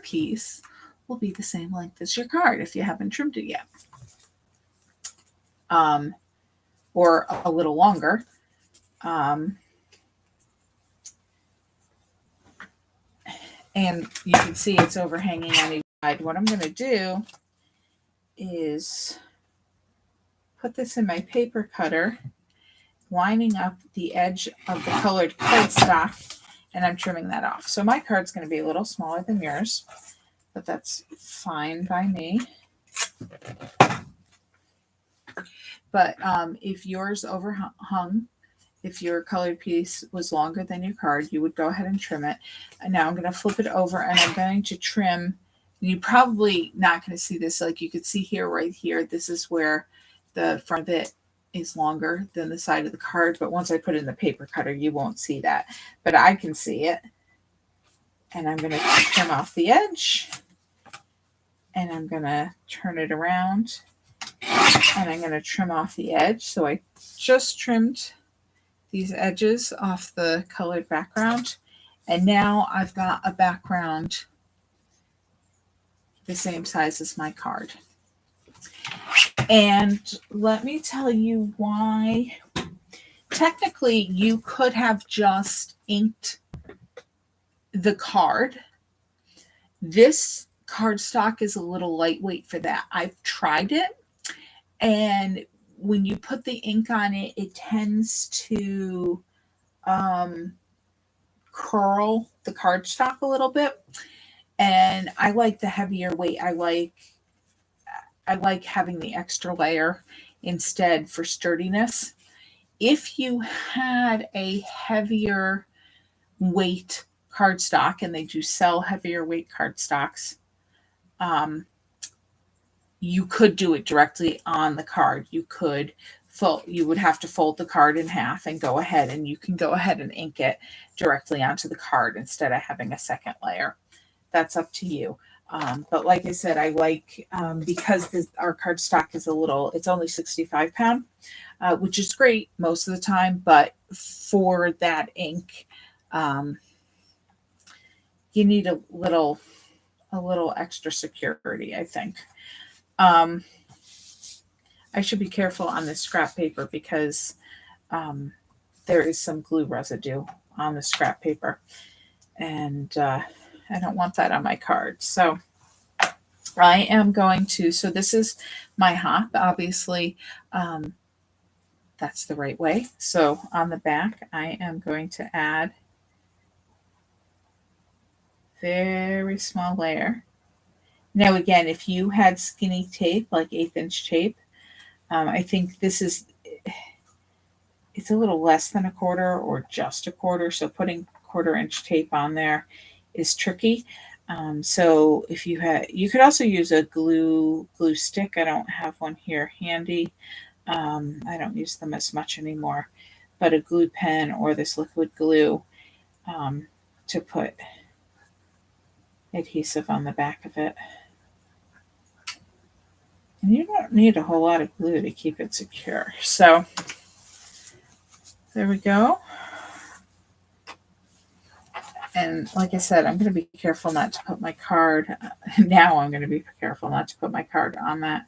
piece will be the same length as your card if you haven't trimmed it yet. Or a little longer. And you can see it's overhanging on each side. What I'm going to do is put this in my paper cutter, lining up the edge of the colored cardstock, and I'm trimming that off. So my card's going to be a little smaller than yours, but that's fine by me. But if yours overhung, if your colored piece was longer than your card, you would go ahead and trim it. And now I'm going to flip it over and I'm going to trim. And you're probably not going to see this. Like you could see here, right here, this is where the front of it is longer than the side of the card. But once I put it in the paper cutter, you won't see that. But I can see it. And I'm going to trim off the edge. And I'm going to turn it around. And I'm going to trim off the edge. So I just trimmed these edges off the colored background. And now I've got a background the same size as my card. And let me tell you why. Technically, you could have just inked the card. This cardstock is a little lightweight for that. I've tried it. And when you put the ink on it, it tends to curl the cardstock a little bit. And I like the heavier weight. I like having the extra layer instead for sturdiness. If you had a heavier weight cardstock, and they do sell heavier weight cardstocks, you could do it directly on the card. You would have to fold the card in half and go ahead, and you can go ahead and ink it directly onto the card instead of having a second layer. That's up to you. But like I said, I like, because our cardstock is it's only 65 pound, which is great most of the time. But for that ink, you need a little extra security, I think. I should be careful on this scrap paper because there is some glue residue on the scrap paper, and I don't want that on my card. So I am going to, so this is my hop, obviously. That's the right way. So on the back, I am going to add very small layer. Now, again, if you had skinny tape, like 1/8 inch tape, I think this is, it's a little less than a quarter or just a quarter. So putting 1/4 inch tape on there is tricky. So if you could also use a glue stick. I don't have one here handy. I don't use them as much anymore, but a glue pen or this liquid glue to put adhesive on the back of it. And you don't need a whole lot of glue to keep it secure. So there we go. And like I said, I'm going to be careful not to put my card. Now I'm going to be careful not to put my card on that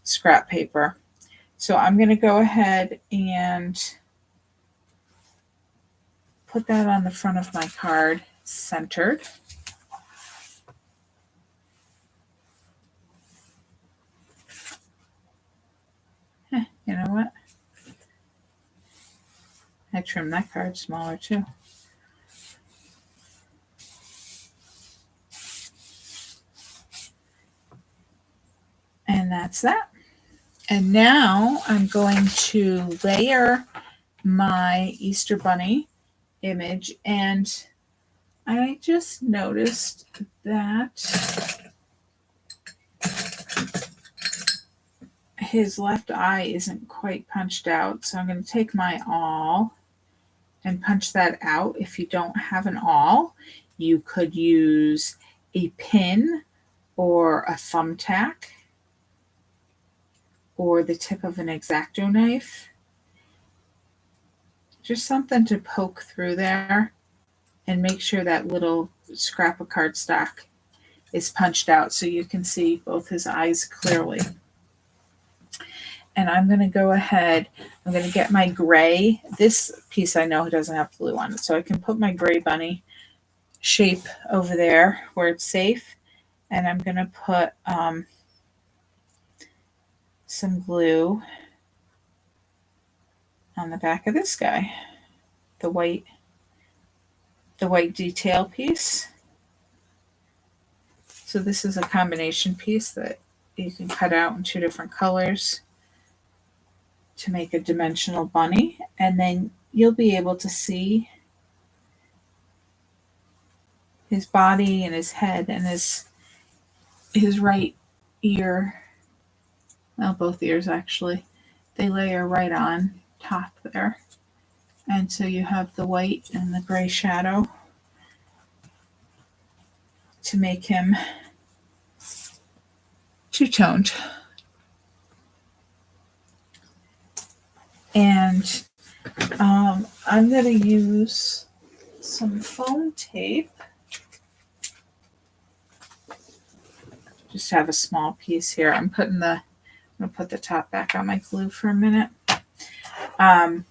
scrap paper. So I'm going to go ahead and put that on the front of my card, centered. You know what? I trimmed that card smaller too. And that's that. And now I'm going to layer my Easter Bunny image. And I just noticed that his left eye isn't quite punched out. So I'm going to take my awl and punch that out. If you don't have an awl, you could use a pin or a thumbtack or the tip of an X-Acto knife. Just something to poke through there and make sure that little scrap of cardstock is punched out so you can see both his eyes clearly. And I'm going to go ahead, I'm going to get my gray. This piece I know doesn't have glue on it, so I can put my gray bunny shape over there where it's safe. And I'm going to put some glue on the back of this guy, the white detail piece. So this is a combination piece that you can cut out in 2 different colors to make a dimensional bunny, and then you'll be able to see his body and his head and his right ear. Well, both ears actually. They layer right on top there. And so you have the white and the gray shadow to make him two-toned. And I'm going to use some foam tape. Just have a small piece here. I'm going to put the top back on my glue for a minute. I'm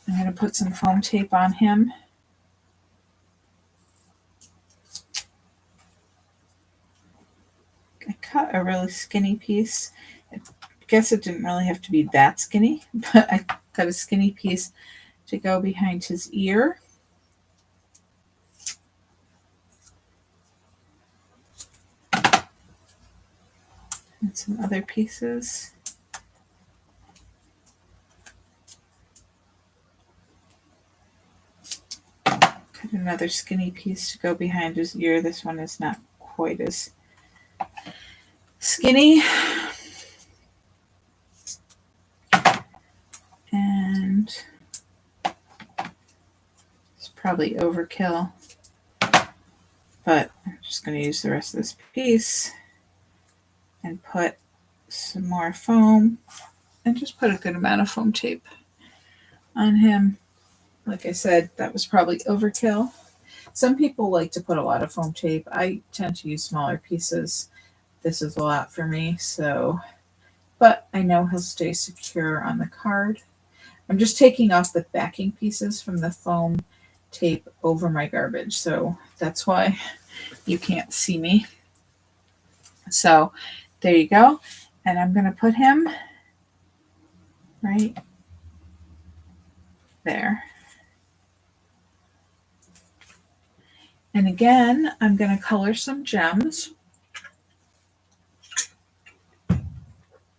going to put some foam tape on him. I cut a really skinny piece. I guess it didn't really have to be that skinny, but I cut a skinny piece to go behind his ear. And some other pieces. Cut another skinny piece to go behind his ear. This one is not quite as skinny. And it's probably overkill, but I'm just going to use the rest of this piece and put some more foam and just put a good amount of foam tape on him. Like I said, that was probably overkill. Some people like to put a lot of foam tape. I tend to use smaller pieces. This is a lot for me, but I know he'll stay secure on the card. I'm just taking off the backing pieces from the foam tape over my garbage, so that's why you can't see me. So there you go. And I'm going to put him right there. And again, I'm going to color some gems.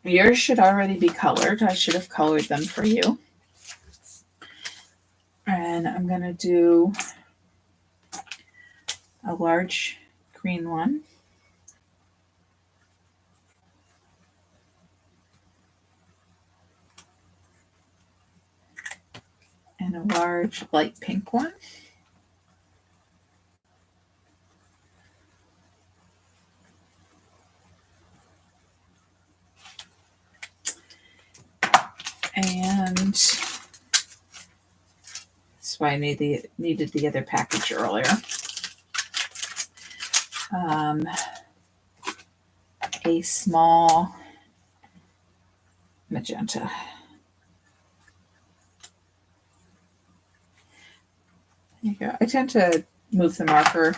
Yours should already be colored. I should have colored them for you. And then I'm going to do a large green one. And a large light pink one. And that's why I needed the other package earlier. A small magenta. There you go. I tend to move the marker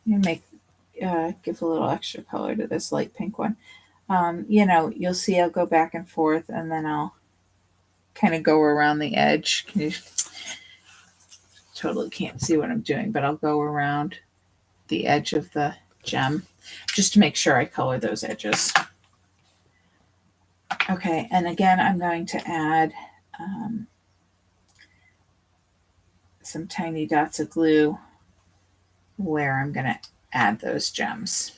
and give a little extra color to this light pink one. You'll see I'll go back and forth, and then I'll kind of go around the edge. You totally can't see what I'm doing, but I'll go around the edge of the gem just to make sure I color those edges. Okay, and again, I'm going to add some tiny dots of glue where I'm going to add those gems.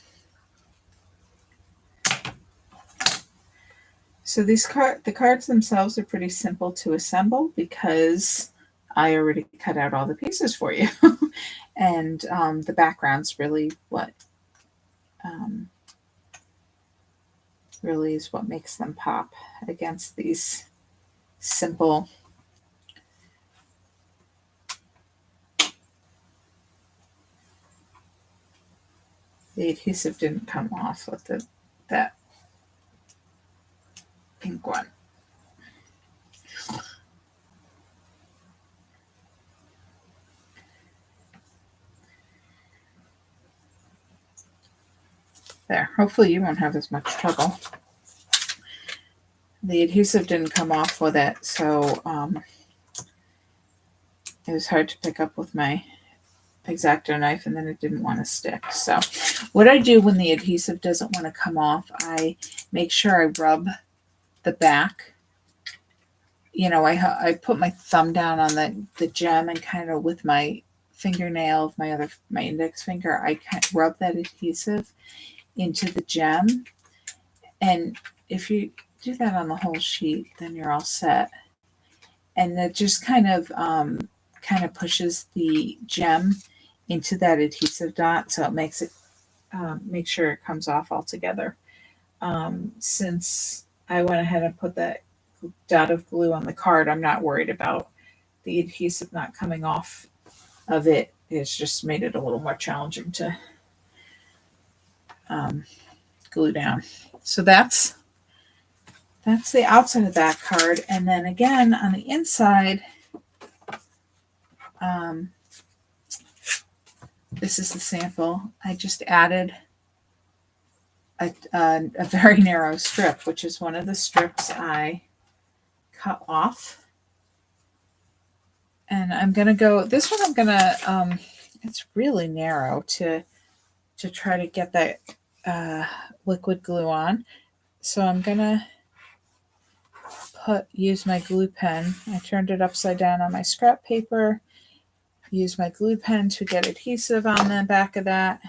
So the cards themselves are pretty simple to assemble because I already cut out all the pieces for you. And the background's really what really is what makes them pop against these simple the adhesive didn't come off with that pink one. There, hopefully you won't have as much trouble. The adhesive didn't come off with it, so it was hard to pick up with my X-Acto knife, and then it didn't want to stick. So what I do when the adhesive doesn't want to come off, I make sure I rub the back. I put my thumb down on the gem, and kind of with my fingernail of my index finger, I kind of rub that adhesive into the gem. And if you do that on the whole sheet, then you're all set. And it just kind of pushes the gem into that adhesive dot, so it makes it make sure it comes off altogether. Since I went ahead and put that dot of glue on the card, I'm not worried about the adhesive not coming off of it. It's just made it a little more challenging to glue down. So that's the outside of that card. And then again on the inside, this is the sample. I just added a very narrow strip, which is one of the strips I cut off. And I'm going to go, this one I'm going to, it's really narrow to try to get that liquid glue on. So I'm going to use my glue pen. I turned it upside down on my scrap paper. Use my glue pen to get adhesive on the back of that.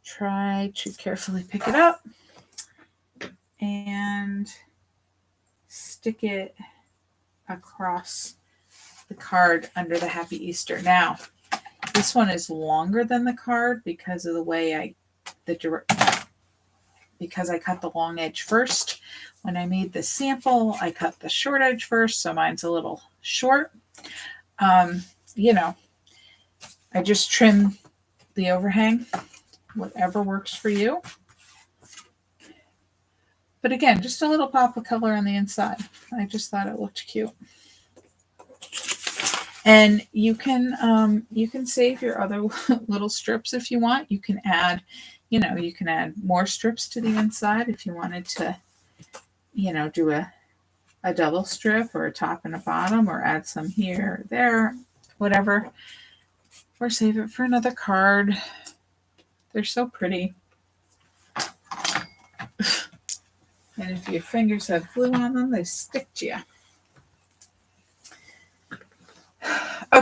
Try to carefully pick it up and stick it across the card under the Happy Easter. Now, this one is longer than the card because of the way because I cut the long edge first. When I made the sample, I cut the short edge first, so mine's a little short. I just trim the overhang, whatever works for you. But again, just a little pop of color on the inside. I just thought it looked cute. And you can save your other little strips if you want. You can add, more strips to the inside if you wanted to, do a double strip or a top and a bottom, or add some here, there, whatever. Or save it for another card. They're so pretty. And if your fingers have glue on them, they stick to you.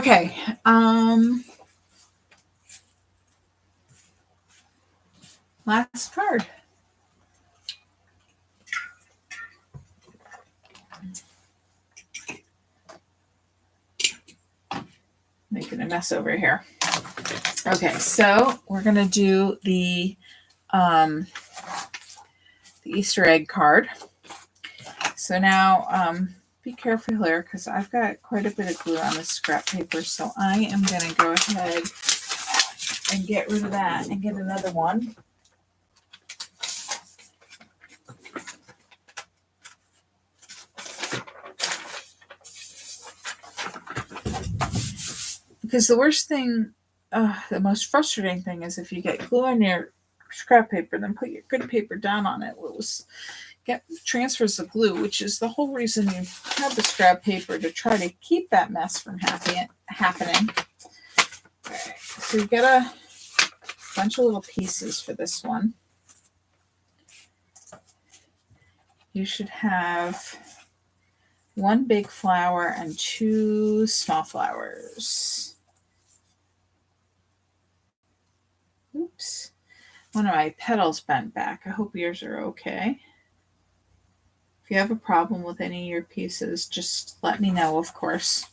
Okay. Last card. Making a mess over here. Okay, so we're gonna do the Easter egg card. So now be careful here because I've got quite a bit of glue on this scrap paper. So I am gonna go ahead and get rid of that and get another one. Because the worst thing, the most frustrating thing is if you get glue on your scrap paper, then put your good paper down on it. It will get transfers of glue, which is the whole reason you have the scrap paper, to try to keep that mess from happening. Right, so you get a bunch of little pieces for this one. You should have one big flower and two small flowers. Oops. One of my petals bent back. I hope yours are okay. If you have a problem with any of your pieces, just let me know, of course.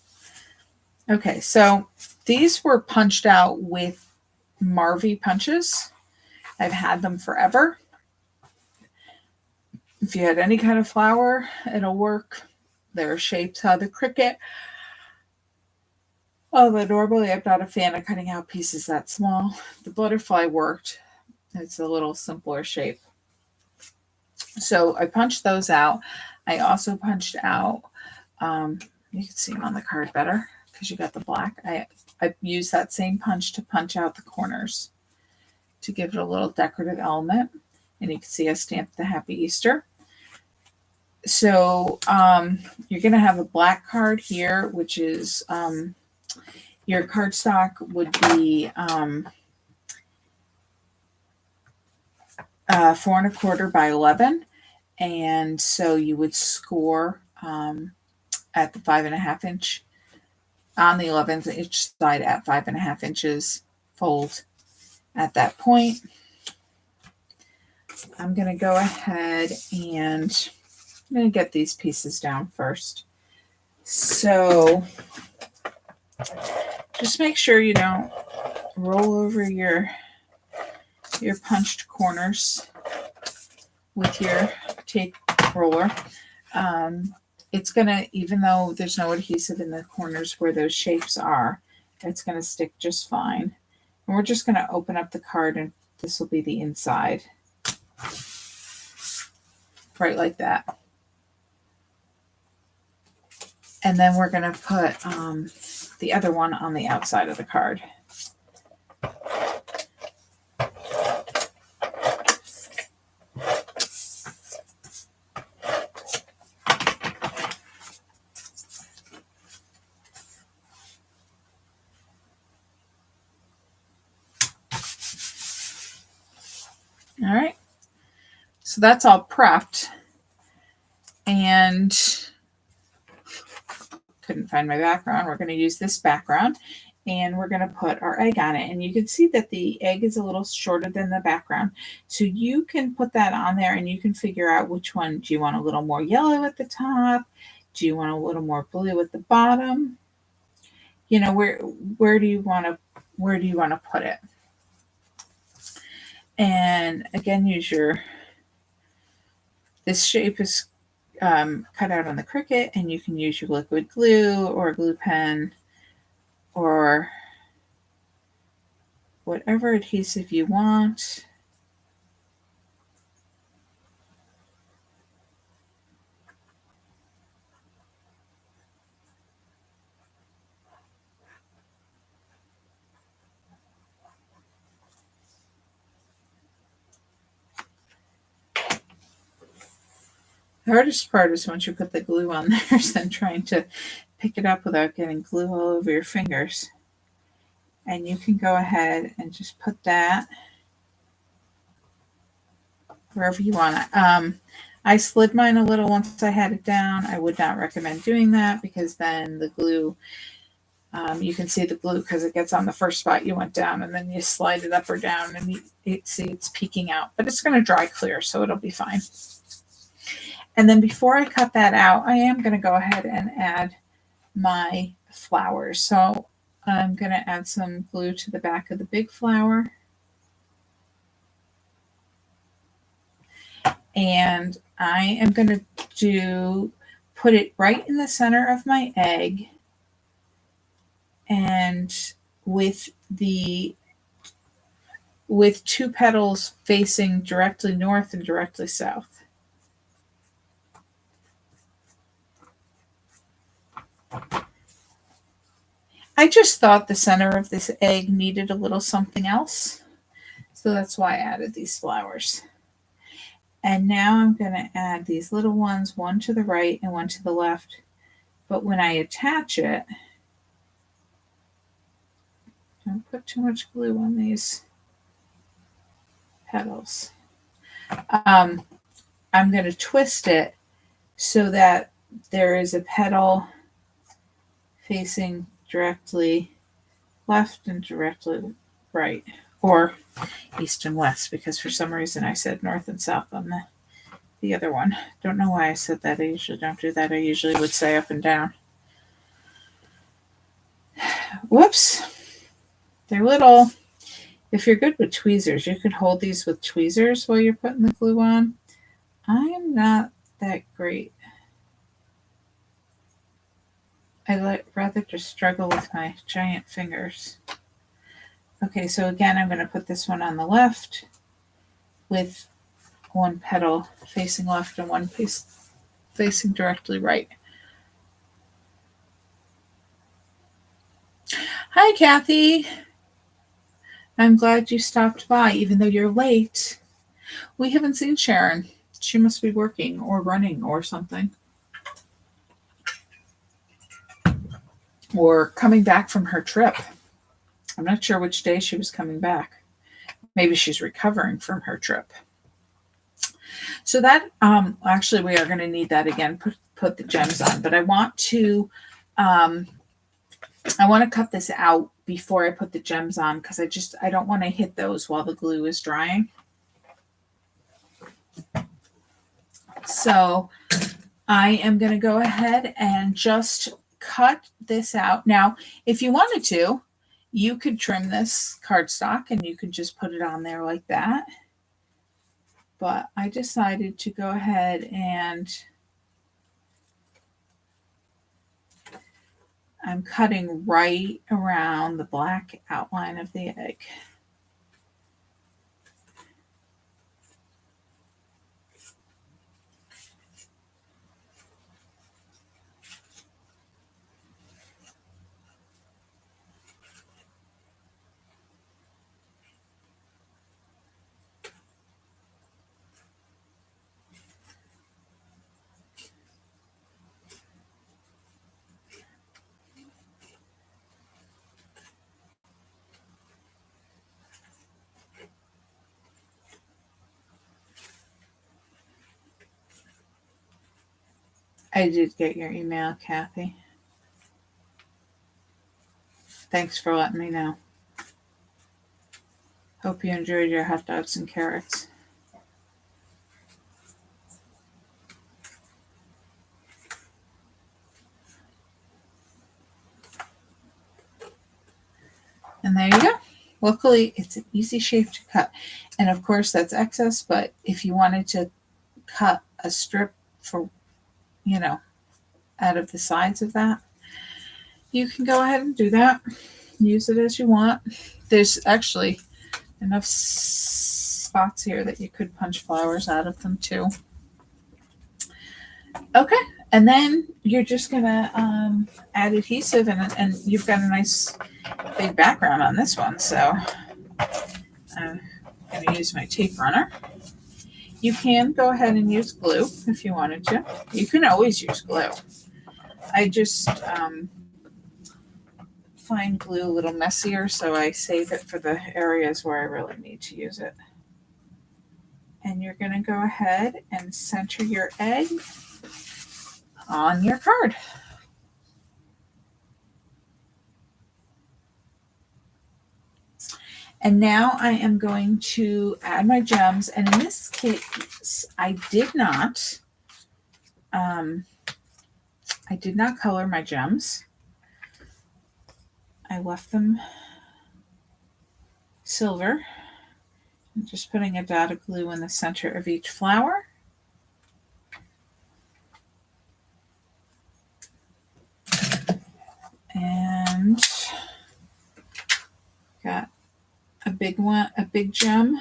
Okay, so these were punched out with Marvy punches. I've had them forever. If you had any kind of flower, it'll work. There are shapes out of the cricket. Although normally I'm not a fan of cutting out pieces that small. The butterfly worked. It's a little simpler shape. So I punched those out. I also punched out, you can see them on the card better because you got the black. I used that same punch to punch out the corners to give it a little decorative element. And you can see I stamped the Happy Easter. So you're going to have a black card here, which is your cardstock would be 4 1/4 by 11. And so you would score at the 5.5 inch on the 11th inch side at 5.5 inches, fold at that point. I'm going to go ahead and I'm going to get these pieces down first. So just make sure you don't roll over your punched corners with your tape roller. It's going to, even though there's no adhesive in the corners where those shapes are, it's going to stick just fine. And we're just going to open up the card and this will be the inside. Right like that. And then we're going to put the other one on the outside of the card. All right. So that's all prepped. And couldn't find my background. We're going to use this background and we're going to put our egg on it. And you can see that the egg is a little shorter than the background. So you can put that on there and you can figure out which one. Do you want a little more yellow at the top? Do you want a little more blue at the bottom? You know, where do you want to put it? And again, this shape is cut out on the Cricut, and you can use your liquid glue or a glue pen or whatever adhesive you want. The hardest part is once you put the glue on there, is then trying to pick it up without getting glue all over your fingers. And you can go ahead and just put that wherever you want it. I slid mine a little once I had it down. I would not recommend doing that because then the glue You can see the glue because it gets on the first spot you went down, and then you slide it up or down, and you see it's peeking out. But it's going to dry clear, so it'll be fine. And then before I cut that out, I am going to go ahead and add my flowers. So I'm going to add some glue to the back of the big flower. And I am going to put it right in the center of my egg, and with two petals facing directly north and directly south. I just thought the center of this egg needed a little something else, so that's why I added these flowers. And now I'm going to add these little ones, one to the right and one to the left. But when I attach it, don't put too much glue on these petals. I'm going to twist it so that there is a petal facing directly left and directly right, or east and west, because for some reason I said north and south on the other one. Don't know why I said that. I usually don't do that. I usually would say up and down. Whoops. They're little. If you're good with tweezers, you can hold these with tweezers while you're putting the glue on. I am not that great. I rather just struggle with my giant fingers. Okay, so again, I'm going to put this one on the left with one petal facing left and one facing directly right. Hi, Kathy. I'm glad you stopped by, even though you're late. We haven't seen Sharon. She must be working or running or something. Or coming back from her trip. I'm not sure which day she was coming back. Maybe she's recovering from her trip. So that, actually, we are going to need that again, put the gems on. But I want to cut this out before I put the gems on, because I don't want to hit those while the glue is drying. So I am going to go ahead and just cut this out. Now, if you wanted to, you could trim this cardstock and you could just put it on there like that. But I decided to go ahead and I'm cutting right around the black outline of the egg. I did get your email, Kathy. Thanks for letting me know. Hope you enjoyed your hot dogs and carrots. And there you go. Luckily, it's an easy shape to cut. And of course, that's excess, but if you wanted to cut a strip for, out of the sides of that, you can go ahead and do that. Use it as you want. There's actually enough spots here that you could punch flowers out of them too. Okay, and then you're just gonna add adhesive, and you've got a nice big background on this one, so I'm gonna use my tape runner. You can go ahead and use glue if you wanted to. You can always use glue. I just find glue a little messier, so I save it for the areas where I really need to use it. And you're going to go ahead and center your egg on your card. And now I am going to add my gems. And in this case, I did not color my gems. I left them silver. I'm just putting a dot of glue in the center of each flower. And got a big one, a big gem.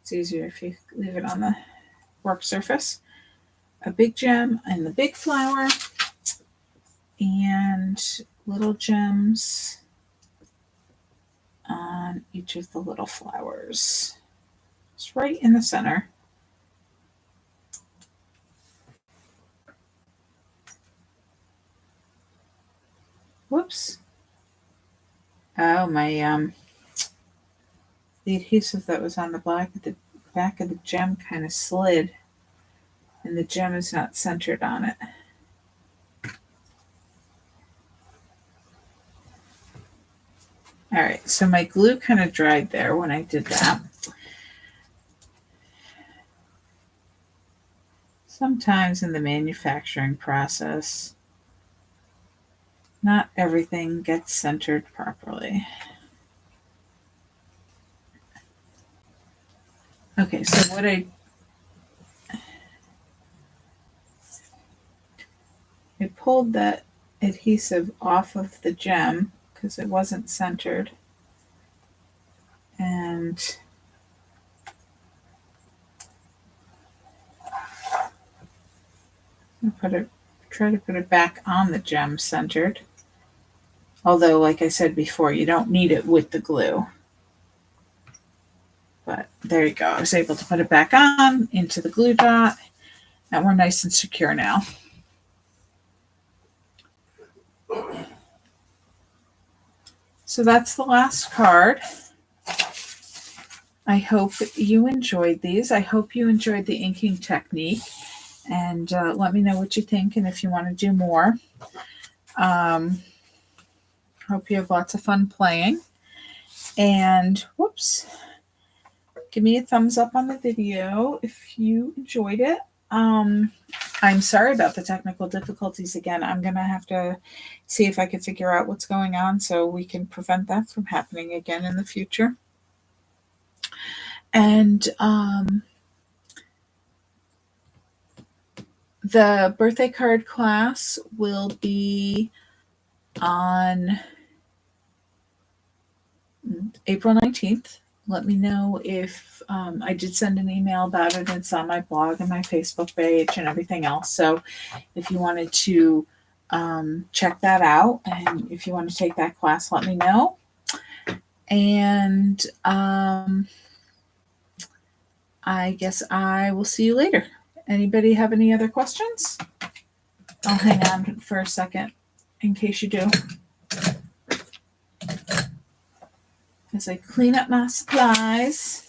It's easier if you leave it on the work surface. A big gem in the big flower and little gems on each of the little flowers. It's right in the center. Whoops. Oh, my the adhesive that was on the back of the gem kind of slid, and the gem is not centered on it. All right, so my glue kind of dried there when I did that. Sometimes in the manufacturing process, not everything gets centered properly. Okay, so what I pulled that adhesive off of the gem because it wasn't centered. And I try to put it back on the gem centered. Although, like I said before, you don't need it with the glue. But there you go. I was able to put it back on into the glue dot, and we're nice and secure now. So that's the last card. I hope you enjoyed these. I hope you enjoyed the inking technique. And let me know what you think and if you want to do more. Hope you have lots of fun playing. And whoops, give me a thumbs up on the video if you enjoyed it. I'm sorry about the technical difficulties again. I'm going to have to see if I can figure out what's going on so we can prevent that from happening again in the future. And the birthday card class will be on April 19th. Let me know if I did send an email about it. It's on my blog and my Facebook page and everything else. So if you wanted to check that out and if you want to take that class, let me know. And I guess I will see you later. Anybody have any other questions? I'll hang on for a second in case you do. As I clean up my supplies.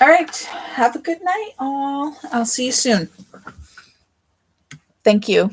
All right. Have a good night, all. I'll see you soon. Thank you.